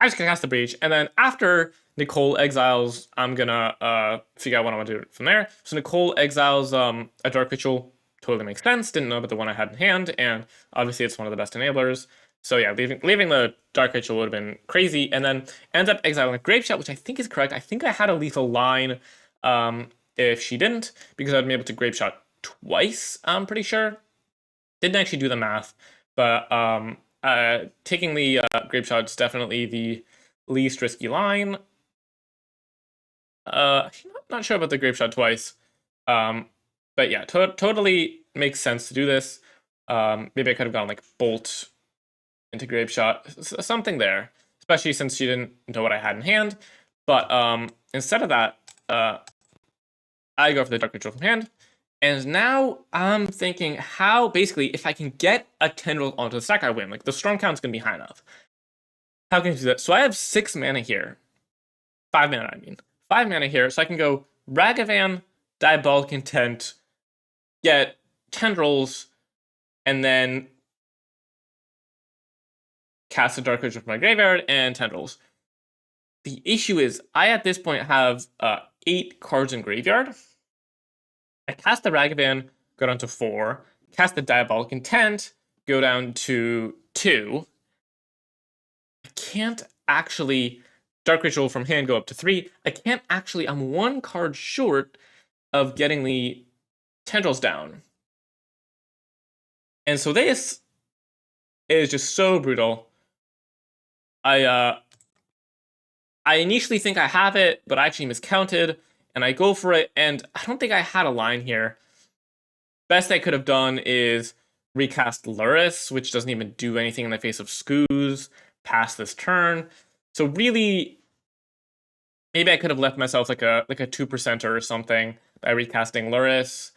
just gonna cast the Breach, and then after Nicole exiles, I'm gonna figure out what I want to do from there. So Nicole exiles a Dark Ritual, totally makes sense. Didn't know about the one I had in hand, and obviously it's one of the best enablers. So yeah, leaving the Dark Ritual would have been crazy, and then ends up exiling a Grave Shot, which I think is correct. I think I had a lethal line if she didn't, because I'd be able to Grave Shot twice, I'm pretty sure. Didn't actually do the math, but taking the Grave Shot is definitely the least risky line. Actually not sure about the Grave Shot twice. But yeah, totally makes sense to do this. Maybe I could have gone like Bolt into Grave Shot, something there, especially since she didn't know what I had in hand. But instead of that, I go for the Dark Ritual from hand. And now I'm thinking how, basically, if I can get a Tendril onto the stack, I win. Like, the storm count's going to be high enough. How can I do that? So I have 6 mana here. 5 mana, I mean. 5 mana here, so I can go Ragavan, Diabolic Intent, get Tendrils, and then cast a Dark Ritual from my graveyard and Tendrils. The issue is, I at this point have 8 cards in graveyard. I cast the Ragavan, go down to 4. Cast the Diabolic Intent, go down to 2. I can't actually Dark Ritual from hand go up to 3. I can't actually, I'm 1 card short of getting the Tendrils down. And so this is just so brutal. I initially think I have it, but I actually miscounted, and I go for it, and I don't think I had a line here. Best I could have done is recast Lurrus, which doesn't even do anything in the face of Scooz past this turn. So really, maybe I could have left myself like a 2%er or something by recasting Lurrus,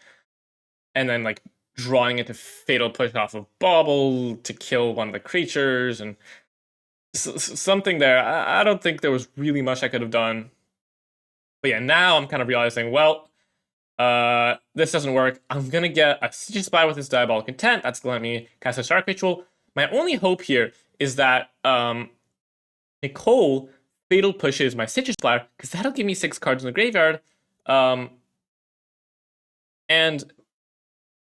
and then like drawing it to Fatal Push off of Bauble to kill one of the creatures, and something there. I don't think there was really much I could have done. But yeah, now I'm kind of realizing, well, this doesn't work. I'm gonna get a Stitches Spire with this Diabolic Intent. That's gonna let me cast a Dark Ritual. My only hope here is that Nicole Fatal Pushes my Stitches Spire, because that'll give me 6 cards in the graveyard. And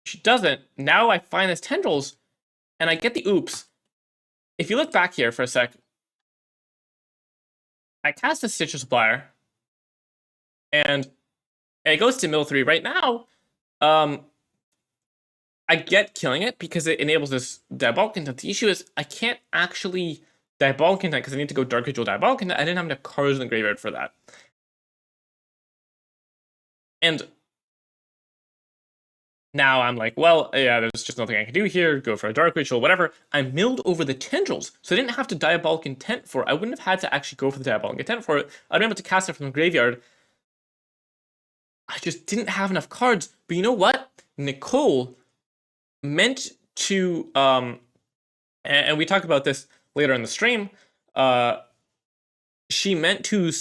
she doesn't. Now I find this Tendrils, and I get the oops. If you look back here for a sec, I cast a Stitches Spire, and it goes to mill 3 right now. I get killing it because it enables this Diabolic Intent. The issue is I can't actually Diabolic Intent because I need to go Dark Ritual Diabolic Intent. I didn't have enough cards in the graveyard for that. And now I'm like, well, yeah, there's just nothing I can do here. Go for a Dark Ritual, whatever. I milled over the Tendrils, so I didn't have to Diabolic Intent for it. I wouldn't have had to actually go for the Diabolic Intent for it. I'd been able to cast it from the graveyard. I just didn't have enough cards. But you know what? Nicole meant to, and we talked about this later in the stream, she meant to,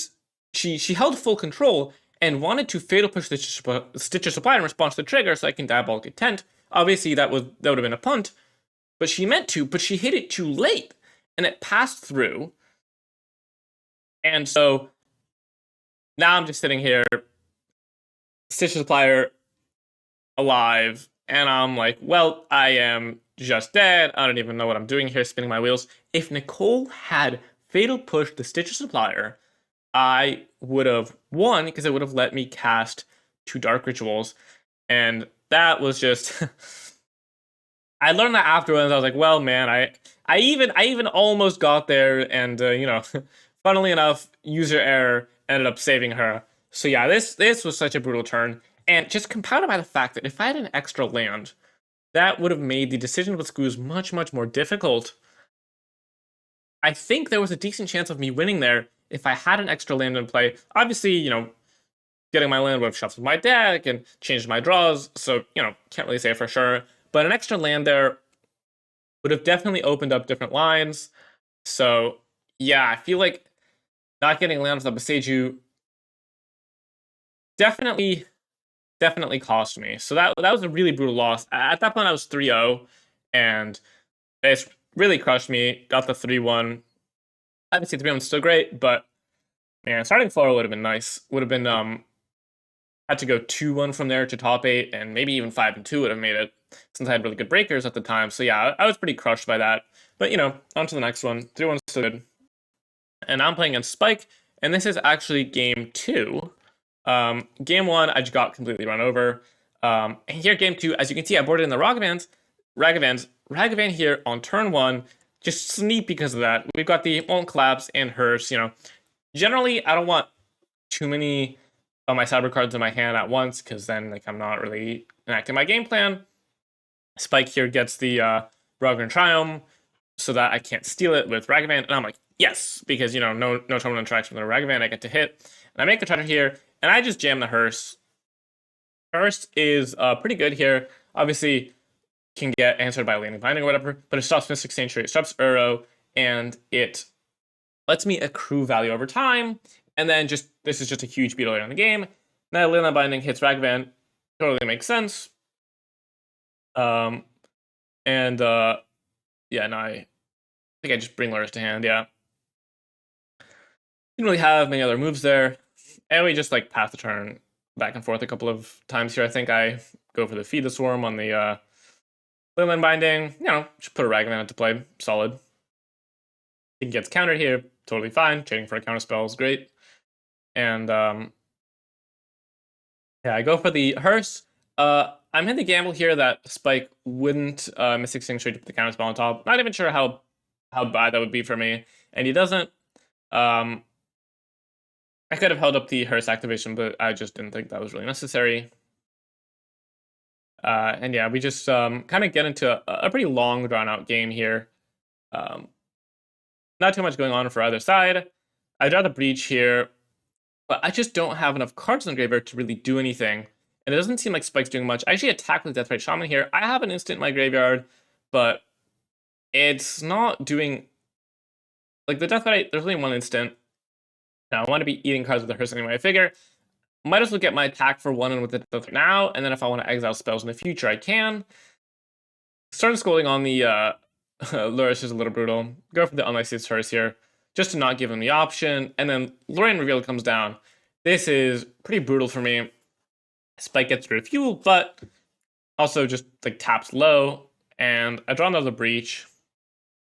she held full control and wanted to Fatal Push Stitches Supply in response to the trigger so I can Diabolic Intent. Obviously, that would have been a punt, but she meant to, but she hit it too late, and it passed through. And so now I'm just sitting here, Stitches Supplier alive, and I'm like, well, I am just dead. I don't even know what I'm doing here, spinning my wheels. If Nicole had Fatal Push the Stitcher Supplier, I would have won because it would have let me cast 2 Dark Rituals, and that was just. I learned that afterwards. I was like, well, man, I even almost got there, and funnily enough, user error ended up saving her. So yeah, this was such a brutal turn, and just compounded by the fact that if I had an extra land, that would have made the decision with screws much more difficult. I think there was a decent chance of me winning there if I had an extra land in play. Obviously, getting my land would have shuffled my deck and changed my draws, so can't really say for sure. But an extra land there would have definitely opened up different lines. So yeah, I feel like not getting land with the Boseiju definitely cost me. So that was a really brutal loss. At that point, I was 3-0, and it's really crushed me. Got the 3-1. Obviously, 3-1 is still great, but man, starting 4 would have been nice. Would have been had to go 2-1 from there to top 8, and maybe even 5-2 would have made it since I had really good breakers at the time. So yeah, I was pretty crushed by that. But on to the next one. 3-1 is still good. And now I'm playing against Spike, and this is actually game 2. Game 1, I just got completely run over. And here, game 2, as you can see, I boarded in the Ragavan here on turn 1, just sneak because of that. We've got the Won't Collapse and Hearse. Generally, I don't want too many of my cyber cards in my hand at once, because then I'm not really enacting my game plan. Spike here gets the Ragavan Triumph so that I can't steal it with Ragavan, and I'm like, yes, because no terminal interaction with a Ragavan, I get to hit, and I make the treasure here, and I just jam the Hearse. Hearse is pretty good here. Obviously, can get answered by landing binding or whatever, but it stops Mystic Sanctuary, it stops Uro, and it lets me accrue value over time. And then this is just a huge beat later in the game. Now land binding hits Ragavan, totally makes sense. And yeah, no, I think I just bring Lurrus to hand. Yeah, didn't really have many other moves there, and we just pass the turn back and forth a couple of times here. I think I go for the Feed the Swarm on the Land binding. Just put a Ragavan into play, solid. He gets countered here, totally fine. Trading for a counter spell is great, and yeah, I go for the Hearse. I'm in the gamble here that Spike wouldn't Mystic Sanctuary to put the counter spell on top. Not even sure how bad that would be for me, and he doesn't. I could have held up the Hearse activation, but I just didn't think that was really necessary. And yeah, we just kind of get into a pretty long, drawn-out game here. Not too much going on for either side. I draw the Breach here, but I just don't have enough cards in the graveyard to really do anything. And it doesn't seem like Spike's doing much. I actually attack with Deathrite Shaman here. I have an instant in my graveyard, but it's not doing... the Deathrite, there's only one instant. Now, I want to be eating cards with the Hearse anyway. I figure might as well get my attack for 1 and with the Deathrite now, and then if I want to exile spells in the future, I can. Starting scolding on the Lurrus is a little brutal. Go for the unlicensed Hearse here, just to not give him the option, and then Lorraine Reveal comes down. This is pretty brutal for me. Spike gets rid of fuel, but also just taps low, and I draw another Breach.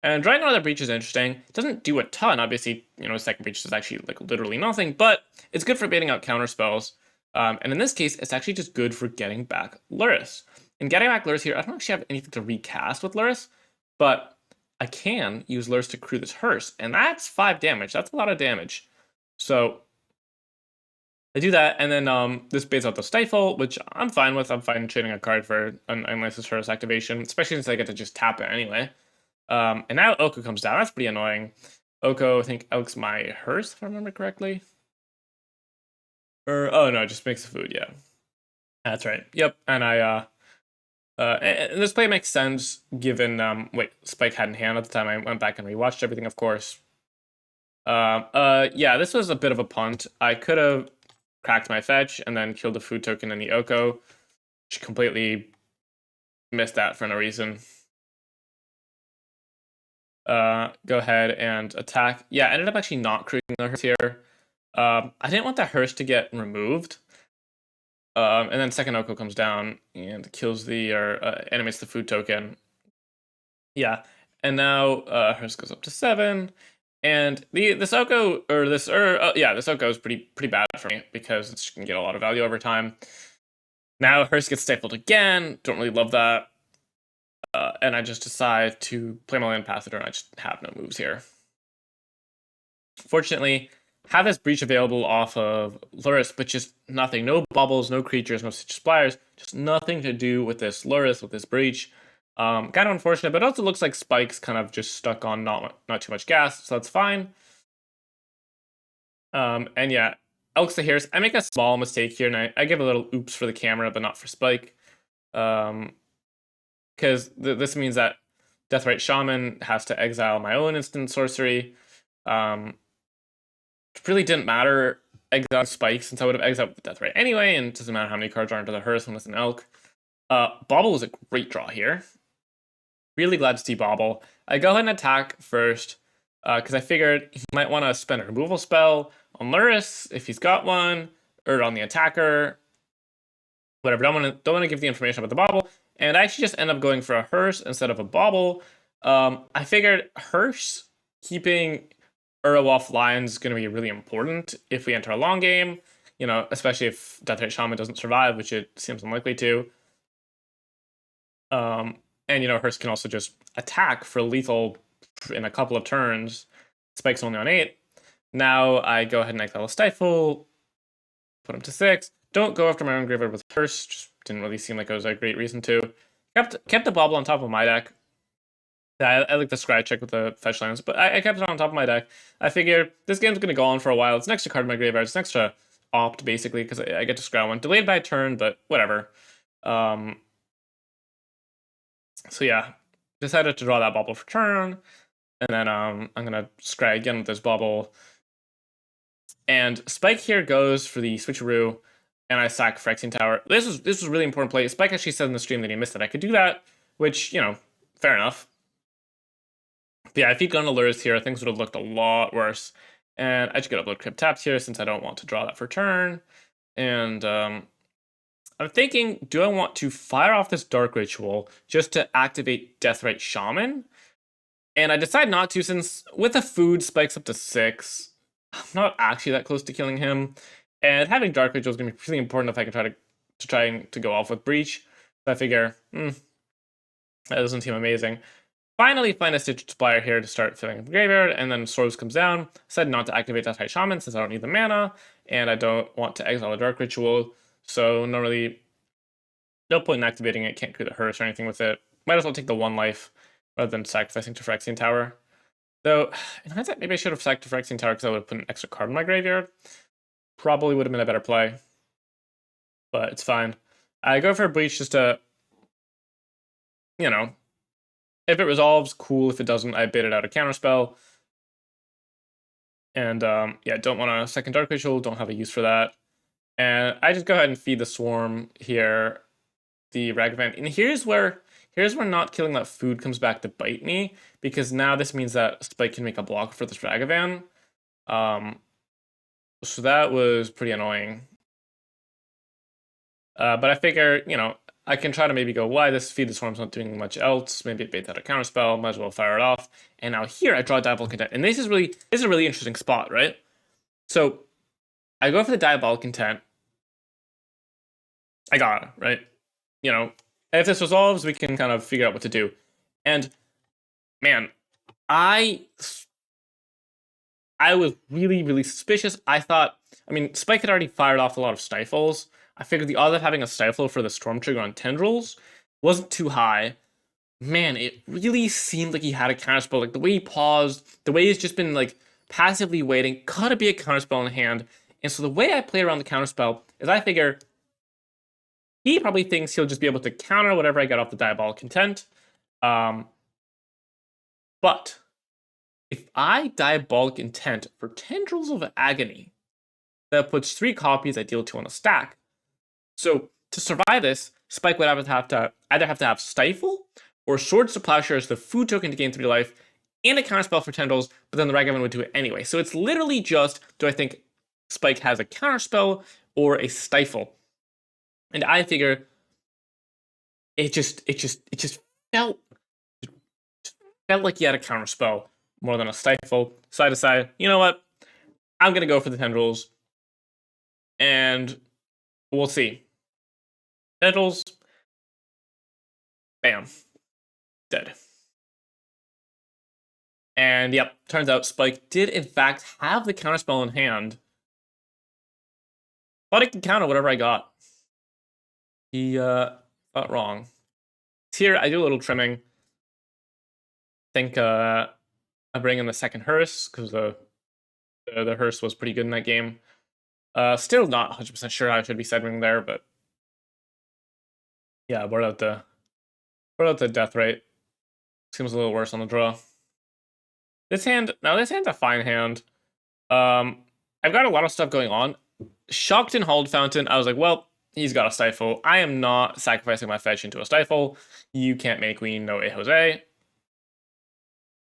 And drawing another Breach is interesting. It doesn't do a ton, obviously. Second Breach is actually literally nothing, but it's good for baiting out counter spells. And in this case, it's actually just good for getting back Lurrus. And getting back Lurrus here, I don't actually have anything to recast with Lurrus, but I can use Lurrus to crew this Hearse, and that's 5 damage. That's a lot of damage. So I do that, and then this baits out the Stifle, which I'm fine with. I'm fine trading a card for an unlicensed Hearse activation, especially since I get to just tap it anyway. And now Oko comes down. That's pretty annoying. Oko, I think, elks my Hearse, if I remember correctly. Oh no, it just makes the food, yeah. That's right. Yep, and and this play makes sense given Spike had in hand at the time. I went back and rewatched everything, of course. Yeah, this was a bit of a punt. I could have cracked my fetch and then killed the food token in the Oko. Just completely missed that for no reason. Go ahead and attack. Yeah, I ended up actually not creating the Hearse here. I didn't want the Hearse to get removed. And then second Oko comes down and kills or animates the food token. Yeah. And now hers goes up to 7. And this Oko this Oko is pretty bad for me because it can get a lot of value over time. Now hers gets stifled again. Don't really love that. And I just decide to play my Land-Pathoder, and I just have no moves here. Fortunately, have this breach available off of Lurrus, but just nothing. No bubbles, no creatures, no Stitch Spires. Just nothing to do with this Lurrus, with this breach. Kind of unfortunate, but it also looks like Spike's kind of just stuck on not too much gas, so that's fine. And yeah, Elk Sahiris, I make a small mistake here, and I give a little oops for the camera, but not for Spike. Because this means that Deathrite Shaman has to exile my own instant sorcery. It really didn't matter exile Spike since I would have exiled the Deathrite anyway, and it doesn't matter how many cards are into the Hearse when it's an Elk. Bobble is a great draw here. Really glad to see Bobble. I go ahead and attack first, because I figured he might want to spend a removal spell on Lurrus if he's got one, or on the attacker. Whatever, don't want to give the information about the Bobble. And I actually just end up going for a Hearse instead of a Bobble. I figured Hearse keeping Uro offline is going to be really important if we enter a long game, especially if Deathrite Shaman doesn't survive, which it seems unlikely to. And Hearse can also just attack for lethal in a couple of turns. Spike's only on 8. Now I go ahead and exile a Stifle, put him to 6. Don't go after my own graveyard with Hearse, just didn't really seem like it was a great reason to. Kept the Bobble on top of my deck. I like the Scry check with the fetch lands, but I kept it on top of my deck. I figured this game's going to go on for a while. It's next to card in my graveyard. It's next to Opt, basically, because I get to scry one. Delayed by a turn, but whatever. So yeah, decided to draw that Bobble for turn, and then I'm gonna scry again with this Bobble. And Spike here goes for the switcheroo, and I sack Phyrexian Tower. This was really important play. Spike actually said in the stream that he missed that I could do that, which fair enough. But yeah, if he'd gone to Lurrus here, things would have looked a lot worse. And I just get Upload Crypt tapped here since I don't want to draw that for turn. And I'm thinking, do I want to fire off this Dark Ritual just to activate Deathrite Shaman? And I decide not to, since with a food spikes up to 6, I'm not actually that close to killing him. And having Dark Ritual is going to be really important if I can try to go off with Breach. So I figure, that doesn't seem amazing. Finally find a Stitch Spire here to start filling up the graveyard, and then Swords comes down. Said not to activate Deathrite Shaman since I don't need the mana, and I don't want to exile a Dark Ritual, so no point in activating it, can't create the Hearse or anything with it. Might as well take the 1 life rather than sacrificing to Phyrexian Tower. Though, in hindsight, maybe I should have sacked to Phyrexian Tower because I would have put an extra card in my graveyard. Probably would have been a better play, but it's fine. I go for a Breach just to, if it resolves, cool. If it doesn't, I baited out a counterspell. And yeah, don't want a second Dark Ritual, don't have a use for that. And I just go ahead and feed the Swarm here, the Ragavan. And here's where not killing that food comes back to bite me, because now this means that Spike can make a block for this Ragavan. So that was pretty annoying. But I figure, I can try to maybe go, why this feed the Swarm's not doing much else? Maybe it baits out a counterspell, might as well fire it off. And now here I draw Diabolic Intent. And this is a really interesting spot, right? So I go for the Diabolic Intent. I got it, right? If this resolves, we can kind of figure out what to do. And man, I was really, really suspicious. I thought, Spike had already fired off a lot of Stifles. I figured the odds of having a Stifle for the Storm Trigger on Tendrils wasn't too high. Man, it really seemed like he had a counterspell. Like the way he paused, the way he's just been like passively waiting, gotta be a counterspell in hand. And so the way I play around the counterspell is I figure he probably thinks he'll just be able to counter whatever I get off the Diabolic Intent. But if I Diabolic Intent for Tendrils of Agony, that puts 3 copies, I deal 2 on a stack. So to survive this, Spike would either have to have Stifle or Swords to Plowshare as the food token to gain 3 life, and a counterspell for Tendrils, but then the Ragavan would do it anyway. So it's literally just, do I think Spike has a counterspell or a Stifle? And I figure it just felt felt like he had a counterspell more than a stifle. So I decided, you know what? I'm gonna go for the tendrils, and we'll see. Tendrils, bam, dead. And yep, turns out Spike did in fact have the counterspell in hand. Thought he could counter whatever I got. He thought wrong. Here I do a little trimming. Think I bring in the second hearse because the hearse was pretty good in that game. Still not 100% sure how I should be settling there, but yeah, board out the death rate. Seems a little worse on the draw. This hand's a fine hand. I've got a lot of stuff going on. Shocked in Hallowed Fountain, I was like, well, he's got a stifle. I am not sacrificing my fetch into a stifle. You can't make queen, no a Jose.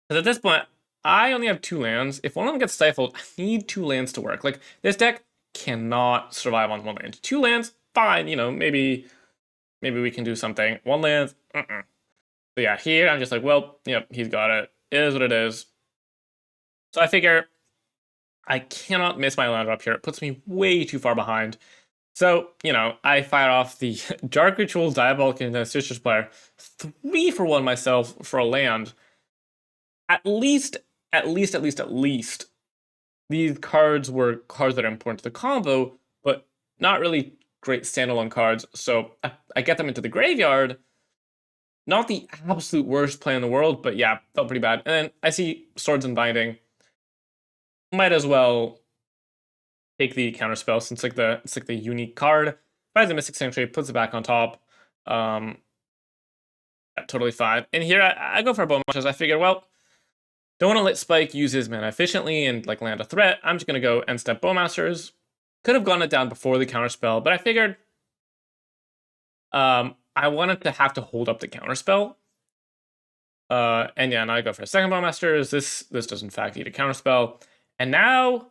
Because at this point, I only have 2 lands. If one of them gets stifled, I need 2 lands to work. Like, this deck cannot survive on 1 land. 2 lands, fine, you know, maybe we can do something. 1 land, So yeah, here I'm just like, well, yep, he's got it. It is what it is. So I figure I cannot miss my land drop here. It puts me way too far behind. So, you know, I fire off the Dark Ritual, Diabolic Intent, Stitcher's Player, 3 for 1 myself for a land. At least, these cards were cards that are important to the combo, but not really great standalone cards. So I get them into the graveyard. Not the absolute worst play in the world, but yeah, felt pretty bad. And then I see Swords and Binding. Might as well take the counterspell since it's like the unique card. Finds the Mystic Sanctuary, puts it back on top. Totally fine. And here I go for a Bowmasters. I figure, well, don't want to let Spike use his mana efficiently and like land a threat. I'm just gonna go end step Bowmasters. Could have gone it down before the counterspell, but I figured I wanted to have to hold up the counterspell. And yeah, now I go for a second Bowmasters. This does in fact need a counterspell. And now,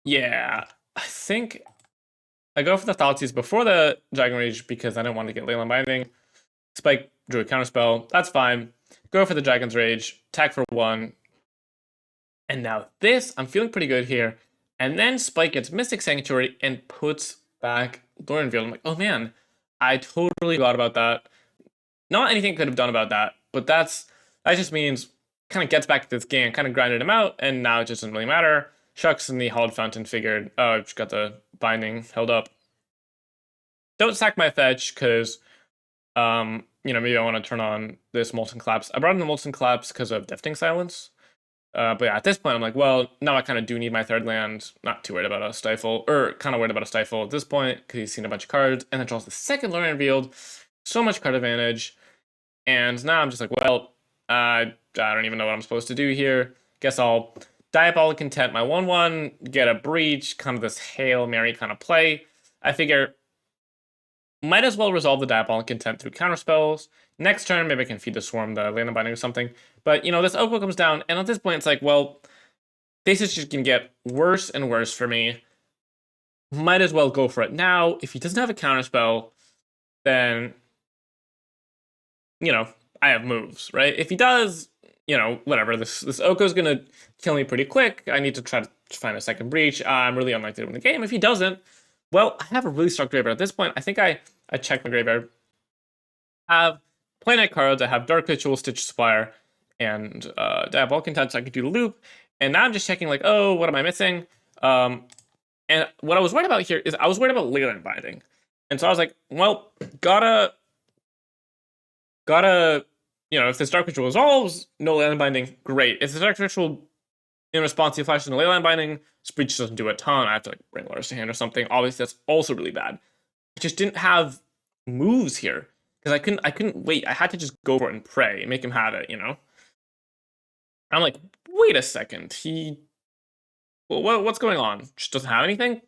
yeah, I think I go for the Thoughtseize before the Dragon Rage because I didn't want to get Leyline Binding. Spike drew a counterspell. That's fine. Go for the Dragon's Rage. Attack for 1. And now this, I'm feeling pretty good here. And then Spike gets Mystic Sanctuary and puts back Thorian. I'm like, oh man, I totally forgot about that. Not anything could have done about that, but that just means kind of gets back to this game, kind of grinded him out, and now it just doesn't really matter. Shucks and the Hallowed Fountain figured, oh, I've just got the binding held up. Don't sack my fetch, because, you know, maybe I want to turn on this Molten Collapse. I brought in the Molten Collapse because of Deafening Silence. But yeah, at this point, I'm like, well, now I kind of do need my 3rd land. Not too worried about a Stifle, or kind of worried about a Stifle at this point, because he's seen a bunch of cards, and then draws the 2nd Lorien Revealed. So much card advantage. And now I'm just like, well, I don't even know what I'm supposed to do here. Guess I'll Diabolic Intent my 1/1, get a Breach, kind of this Hail Mary kind of play. I figure, might as well resolve the Diabolic Intent through counterspells. Next turn, maybe I can feed the Swarm, the Leyline Binding or something. But, you know, this Oko comes down, and at this point, it's like, well, this is just going to get worse and worse for me. Might as well go for it now. If he doesn't have a counterspell, then, you know, I have moves, right? If he does, you know, whatever, this Oko's gonna kill me pretty quick. I need to try to find a second Breach. I'm really unlikely to win the game. If he doesn't, well, I have a really strong graveyard. At this point, I think I checked my graveyard. I have Play Night cards, I have Dark Ritual, Stitch Spire, and Diabolic Intent, so I could do the loop. And now I'm just checking, like, oh, what am I missing? And what I was worried about here is I was worried about Leyline Binding. And so I was like, well, gotta, you know, if this Dark Ritual resolves, no Leyline Binding, great. If the Dark Ritual in response to flashes no Leyline Binding, Breach doesn't do a ton, I have to like bring Lars to hand or something. Obviously, that's also really bad. I just didn't have moves here because I couldn't wait. I had to just go for it and pray and make him have it, you know. I'm like, wait a second, what's going on? Just doesn't have anything.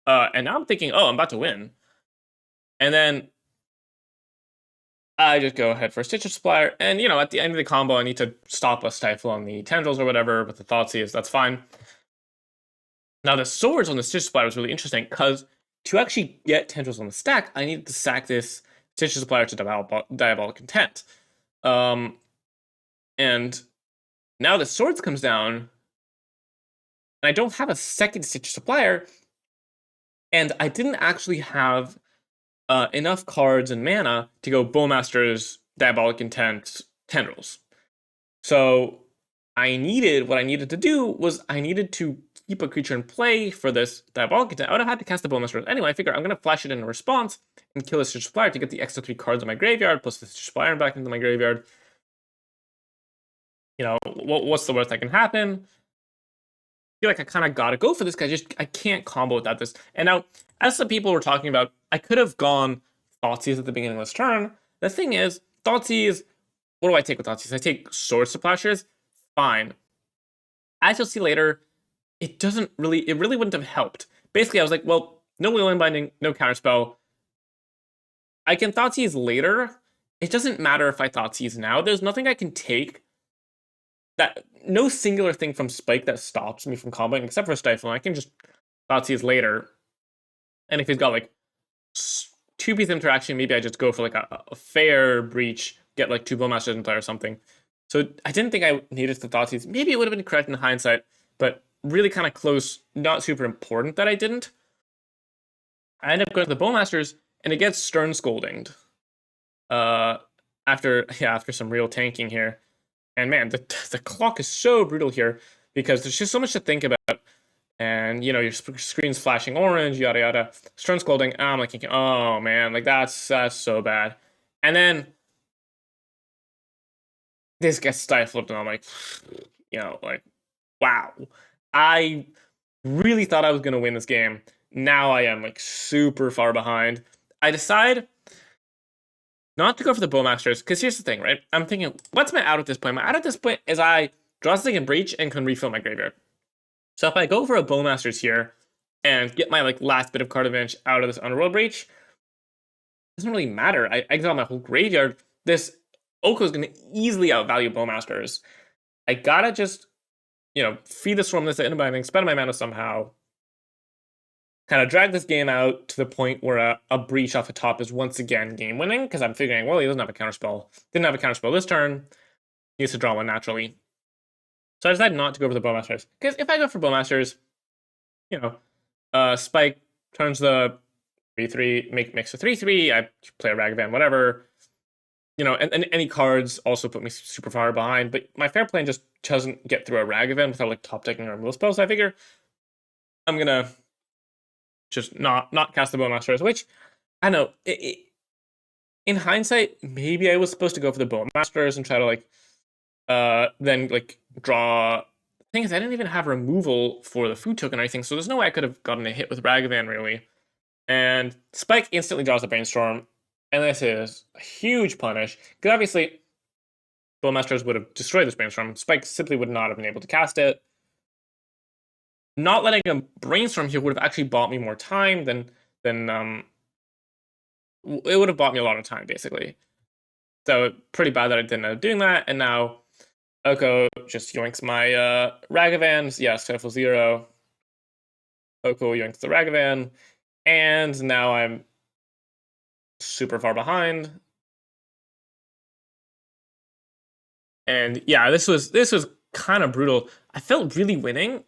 And now I'm thinking, oh, I'm about to win. And then I just go ahead for a Stitcher Supplier, and you know, at the end of the combo, I need to stop a Stifle on the Tendrils or whatever with the Thoughtseize. That's fine. Now the Swords on the Stitcher Supplier was really interesting because to actually get tendrils on the stack, I needed to sack this Stitcher Supplier to Diabolic Intent. And now the Swords comes down, and I don't have a second Stitcher Supplier, and I didn't actually have enough cards and mana to go Bowmaster's Diabolic Intent Tendrils. So what I needed to do was I needed to keep a creature in play for this Diabolic Intent. I would have had to cast the Bowmaster anyway. I figure I'm going to flash it in response and kill a Stitcher Supplier to get the extra 3 cards in my graveyard, plus the Stitcher Supplier back into my graveyard. You know, what's the worst that can happen? I feel like I kind of got to go for this guy. I can't combo without this. And now, as the people were talking about, I could have gone Thoughtseize at the beginning of this turn. The thing is, Thoughtseize, what do I take with Thoughtseize? I take Sword Splashes. Fine. As you'll see later, it really wouldn't have helped. Basically, I was like, well, no Leyline Binding, no Counterspell. I can Thoughtseize later. It doesn't matter if I Thoughtseize now. There's nothing I can take no singular thing from Spike that stops me from comboing, except for Stifling. I can just Thoughtseize later. And if he's got like 2-piece interaction, maybe I just go for like a fair breach, get like 2 Bowmasters in play or something. So I didn't think I needed to Thoughtseize. Maybe it would have been correct in hindsight, but really kind of close, not super important that I didn't. I end up going to the Bowmasters, and it gets Stern Scoldinged. After some real tanking here. And man, the clock is so brutal here because there's just so much to think about. And, you know, your screen's flashing orange, yada yada. Stern Scolding, and I'm like thinking, oh man, like that's so bad. And then this gets stifled, and I'm like, you know, like, wow. I really thought I was going to win this game. Now I am like super far behind. I decide not to go for the Bowmasters, because here's the thing, right? I'm thinking, what's my out at this point? My out at this point is I draw something in Breach and can refill my graveyard. So if I go for a Bowmasters here and get my like last bit of card advantage out of this Underworld Breach, it doesn't really matter. I exile my whole graveyard. This Oko is going to easily outvalue Bowmasters. I gotta just, you know, feed the Storm this into binding, spend my mana somehow, kind of drag this game out to the point where a breach off the top is once again game winning, because I'm figuring, well, he doesn't have a counterspell. Didn't have a counterspell this turn. He needs to draw one naturally. So I decided not to go for the Bowmasters. Because if I go for Bowmasters, you know, Spike turns the 3-3, makes a 3-3, I play a Ragavan, whatever. You know, and any cards also put me super far behind, but my fair plan just doesn't get through a Ragavan without like top decking or removal spells. So I figure I'm gonna just not cast the Bowmasters, which I know in hindsight, maybe I was supposed to go for the Bowmasters and try to like then like draw. The thing is, I didn't even have removal for the food token or anything, so there's no way I could have gotten a hit with Ragavan really. And Spike instantly draws the Brainstorm, and this is a huge punish, because obviously Bowmasters would have destroyed this Brainstorm. Spike simply would not have been able to cast it. Not letting a Brainstorm here would have actually bought me more time than it would have bought me a lot of time, basically. So pretty bad that I didn't end up doing that, and now Oko just yoinks my Ragavans. Yeah, Stifle 0. Oko yoinks the Ragavan, and now I'm super far behind. And yeah, this was kind of brutal. I felt really winning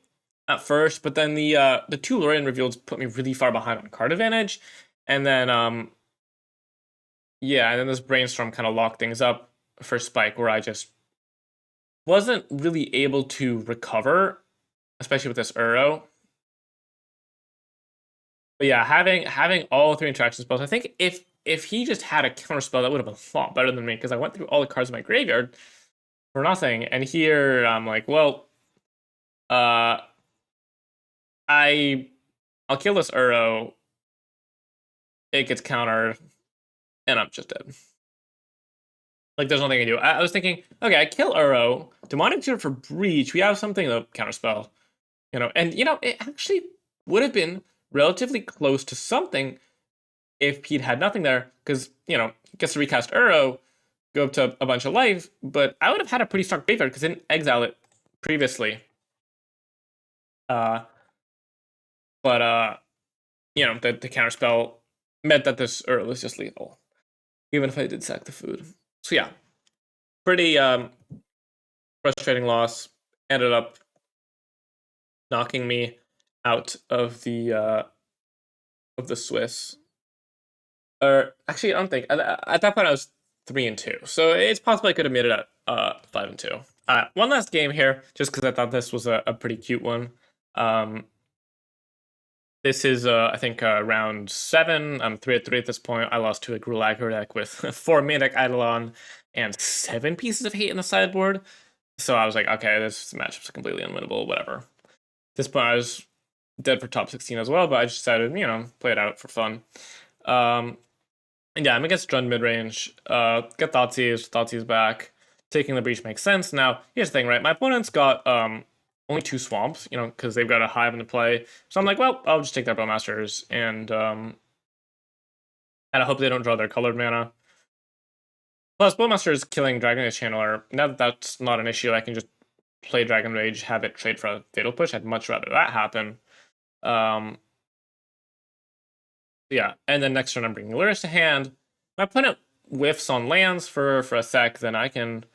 at first, but then the 2 Lorien reveals put me really far behind on card advantage, and then yeah, and then this Brainstorm kind of locked things up for Spike, where I just wasn't really able to recover, especially with this Uro. But yeah, having all 3 interaction spells, I think if he just had a counter spell, that would have been a lot better than me, because I went through all the cards in my graveyard for nothing. And here I'm like, well, I'll kill this Uro. It gets countered, and I'm just dead. Like, there's nothing I can do. I was thinking, okay, I kill Uro, Demonic Tutor for Breach. We have something to counterspell, you know, and you know, it actually would have been relatively close to something if Pete had nothing there, because, you know, he gets to recast Uro, go up to a bunch of life, but I would have had a pretty strong graveyard because I didn't exile it previously. But the counterspell meant that this Earl was just lethal, even if I did sack the food. So yeah, pretty frustrating loss. Ended up knocking me out of the Swiss. Or actually, I don't think at that point I was 3-2, so it's possible I could have made it at 5-2. One last game here, just because I thought this was a pretty cute one. This is I think round 7. I'm 3-3 at this point. I lost to a Grulager deck with 4 Manic Eidolon and 7 pieces of hate in the sideboard. So I was like, okay, this matchup's completely unwinnable. Whatever. At this point, I was dead for top 16 as well, but I just decided, play it out for fun. And yeah, I'm against Drund mid-range. Get Thoughtseize back. Taking the breach makes sense. Now, here's the thing, right? My opponent's got only 2 swamps, because they've got a hive into play. So I'm like, well, I'll just take their Bowmasters and I hope they don't draw their colored mana. Plus, Bowmaster is killing Dragon Age Channeler. Now that that's not an issue, I can just play Dragon Rage, have it trade for a Fatal Push. I'd much rather that happen. Yeah, and then next turn I'm bringing Lurrus to hand. My opponent whiffs on lands for a sec, then I can,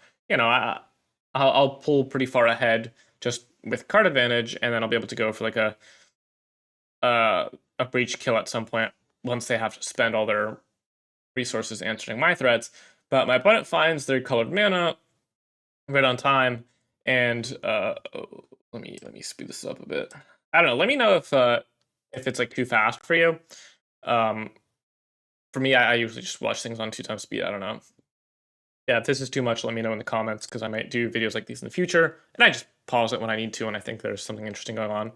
I'll pull pretty far ahead just with card advantage, and then I'll be able to go for like a breach kill at some point once they have to spend all their resources answering my threats. But my opponent finds their colored mana right on time, and let me speed this up a bit. I don't know. Let me know if it's like too fast for you. For me, I usually just watch things on 2x speed. I don't know. Yeah, if this is too much, let me know in the comments, because I might do videos like these in the future. And I just pause it when I need to, and I think there's something interesting going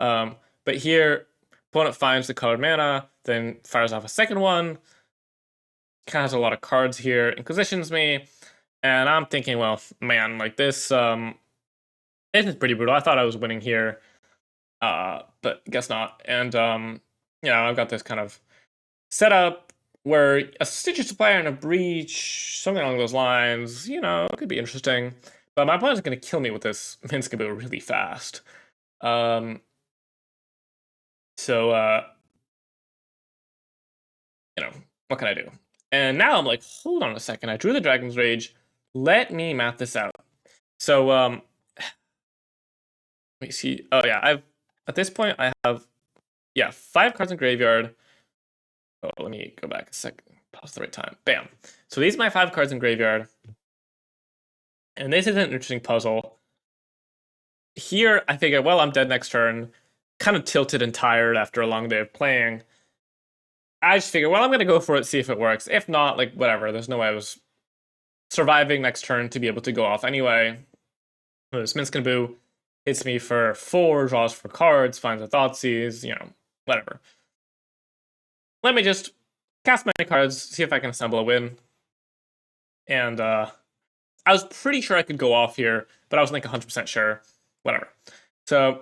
on. But here, opponent finds the colored mana, then fires off a second one. Kind of has a lot of cards here, inquisitions me, and I'm thinking, well, man, like this is pretty brutal. I thought I was winning here, but guess not. And I've got this kind of setup where a Stitcher Supplier and a Breach, something along those lines, it could be interesting. But my opponent's going to kill me with this Minskaboo really fast. So, what can I do? And now I'm like, hold on a second. I drew the Dragon's Rage. Let me map this out. So, let me see. Oh, yeah. At this point, I have, 5 cards in graveyard. Oh, let me go back a second. Pause the right time. Bam. So these are my 5 cards in graveyard. And this is an interesting puzzle. Here, I figure, well, I'm dead next turn. Kind of tilted and tired after a long day of playing. I just figure, well, I'm going to go for it, see if it works. If not, like, whatever. There's no way I was surviving next turn to be able to go off anyway. This Minskaboo hits me for 4, draws 4 cards, finds a Thoughtseize, whatever. Let me just cast many cards, see if I can assemble a win. And I was pretty sure I could go off here, but I wasn't like 100% sure. Whatever. So,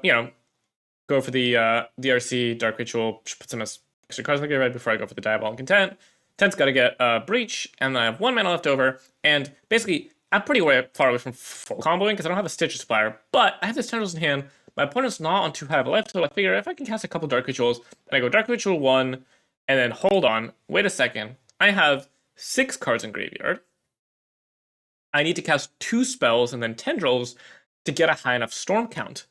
go for the DRC, Dark Ritual, put some extra cards in the graveyard before I go for the Diabolic Intent. Tent's got to get Breach, and I have 1 mana left over, and basically, I'm pretty far away from full comboing because I don't have a Stitcher Supplier, but I have this Tendrils in hand. My opponent's not on too high of a life, so I figure if I can cast a couple Dark Rituals, and I go Dark Ritual 1, and then hold on, wait a second, I have 6 cards in graveyard. I need to cast 2 spells and then Tendrils to get a high enough storm count.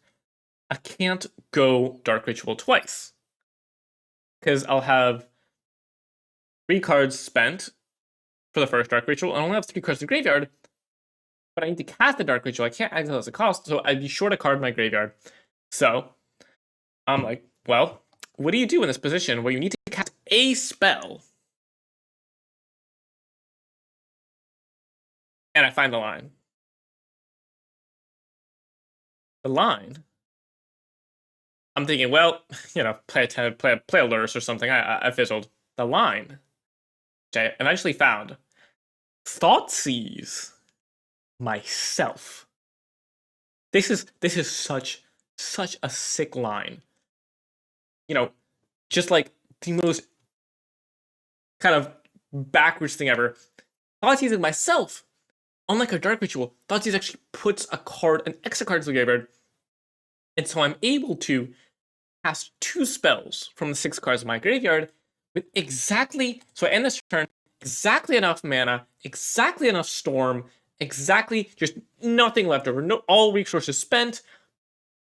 I can't go Dark Ritual twice, because I'll have 3 cards spent for the first Dark Ritual, and I only have 3 cards in the graveyard, but I need to cast the Dark Ritual. I can't exile as a cost, so I'd be short a card in my graveyard. So, I'm like, well, what do you do in this position where you need to cast a spell? And I find the line. The line? I'm thinking, well, play a Lurrus or something. I fizzled. The line, which I eventually found. Thoughtseize myself. This is such a sick line. Just like the most kind of backwards thing ever. Thoughtseizing myself. Unlike a Dark Ritual, Thoughtseize actually puts an extra card into the graveyard. And so I'm able to cast 2 spells from the 6 cards of my graveyard with exactly, so I end this turn, exactly enough mana, exactly enough storm, exactly just nothing left over. No, all resources spent,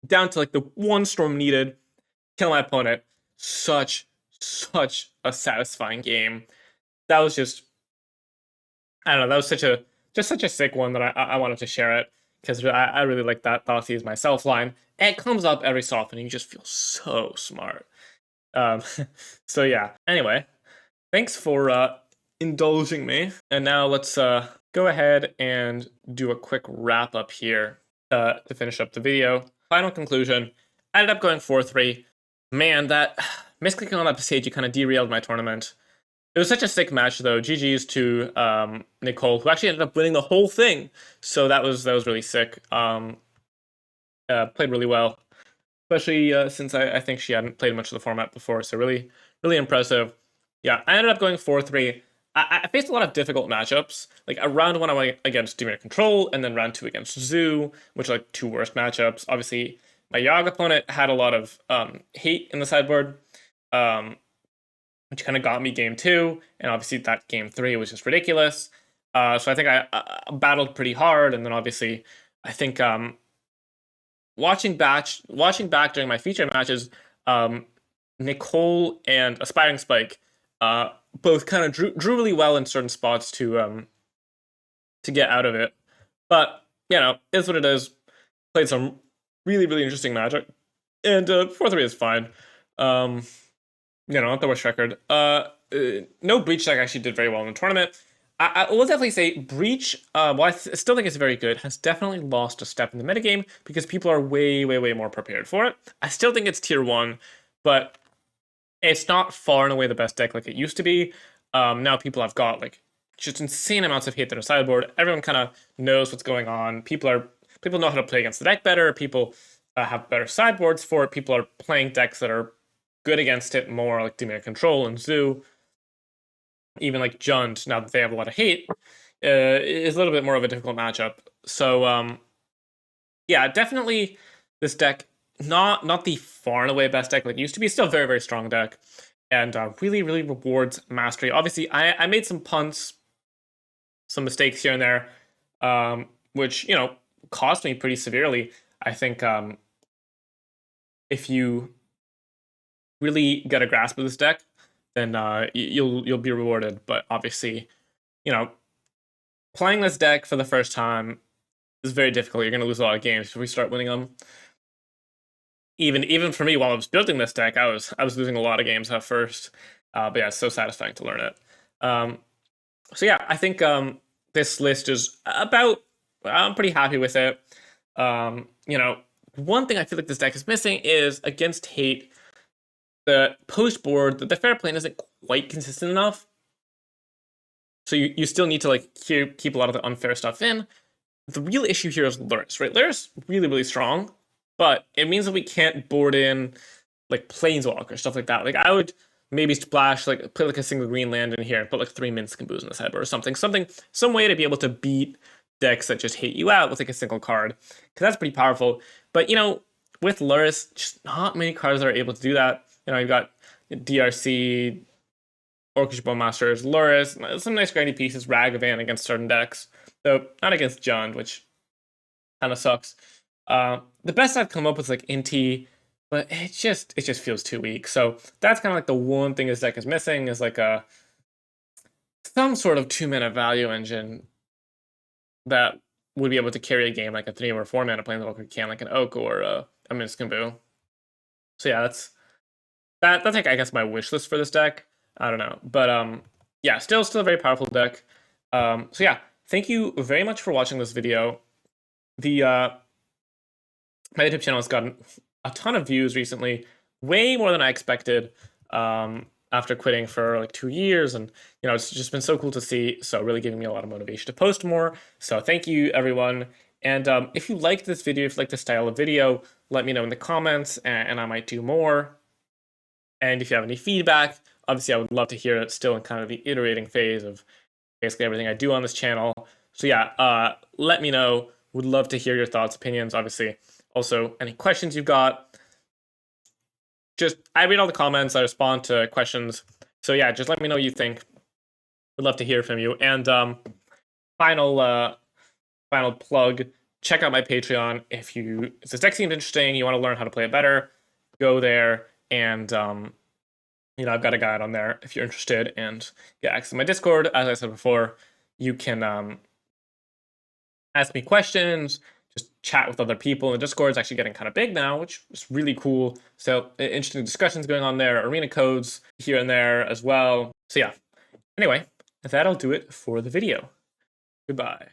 down to like the 1 storm needed, kill my opponent. Such a satisfying game. That was just, I don't know, that was such a sick one that I wanted to share it because I really like that Thoughtseize myself line. And it comes up every so often and you just feel so smart. Um, so yeah. Anyway, thanks for indulging me. And now let's go ahead and do a quick wrap up here to finish up the video. Final conclusion. I ended up going 4-3. Man, that misclicking on that Pasage kind of derailed my tournament. It was such a sick match though. GG's to Nicole, who actually ended up winning the whole thing. So that was really sick. Played really well, especially since I think she hadn't played much of the format before. So really impressive. Yeah, I ended up going 4-3. I faced a lot of difficult matchups. Like round 1 I went against Dominator Control, and then round 2 against Zoo, which are like 2 worst matchups. Obviously, my Yogg opponent had a lot of hate in the sideboard, which kind of got me game 2, and obviously that game 3 was just ridiculous. So I think I battled pretty hard, and then obviously I think watching back during my feature matches, Nicole and Aspiring Spike both kind of drew really well in certain spots to get out of it. But you know, it's what it is. Played some really interesting Magic, and 4-3 is fine. You know, not the worst record. No Breach deck actually did very well in the tournament. I will definitely say Breach, while still think it's very good, has definitely lost a step in the metagame because people are way more prepared for it. I still think it's tier 1, but it's not far and away the best deck like it used to be. Now people have got like just insane amounts of hate on the sideboard. Everyone kind of knows what's going on. People know how to play against the deck better. People have better sideboards for it. People are playing decks that are good against it more, like Dominator Control and Zoo. Even like Jund, now that they have a lot of hate, is a little bit more of a difficult matchup. So yeah, definitely this deck, not the far and away best deck like it used to be. Still very strong deck, and really rewards mastery. Obviously, I made some punts, some mistakes here and there, which you know cost me pretty severely. I think if you really get a grasp of this deck, then you'll be rewarded. But obviously, you know, playing this deck for the first time is very difficult. You're going to lose a lot of games if we start winning them. Even for me, while I was building this deck, I was losing a lot of games at first. But yeah, it's so satisfying to learn it. So yeah, I think this list is about. I'm pretty happy with it. You know, one thing I feel like this deck is missing is against hate. The post board, the fair plane isn't quite consistent enough. So you still need to like keep a lot of the unfair stuff in. The real issue here is Lurrus, right? Lurrus really strong, but it means that we can't board in like Planeswalker, stuff like that. Like I would maybe splash, like play like a single green land in here, put like 3 Minsc and Boos in the sideboard or something. Some way to be able to beat decks that just hate you out with like a single card. Because that's pretty powerful. But you know, with Lurrus, just not many cards are able to do that. You know, you've got DRC, Orcish Bowmasters, Lurrus, some nice grindy pieces, Ragavan against certain decks. Though not against Jund, which kind of sucks. The best I've come up with is like Inti, but it just feels too weak. So that's kind of like the one thing this deck is missing is like some sort of 2-mana value engine that would be able to carry a game like a 3 or 4 mana Planeswalker can, like an Oak or a Minsc. So yeah, that's like I guess my wish list for this deck. I don't know, but yeah, still a very powerful deck. So yeah, thank you very much for watching this video. The my YouTube channel has gotten a ton of views recently, way more than I expected. After quitting for like 2 years, and you know it's just been so cool to see. So really giving me a lot of motivation to post more. So thank you everyone. And if you liked this video, if you like this style of video, let me know in the comments, and I might do more. And if you have any feedback, obviously I would love to hear it. Still in kind of the iterating phase of basically everything I do on this channel. So yeah, let me know. Would love to hear your thoughts, opinions, obviously. Also, any questions you've got. I read all the comments, I respond to questions. So yeah, just let me know what you think. Would love to hear from you. And final final plug, check out my Patreon if this deck seems interesting, you want to learn how to play it better, go there and I've got a guide on there if you're interested, and get access to my Discord. As I said before, you can ask me questions, just chat with other people. The Discord is actually getting kind of big now, which is really cool. So interesting discussions going on there, arena codes here and there as well. So yeah, anyway, that'll do it for the video. Goodbye.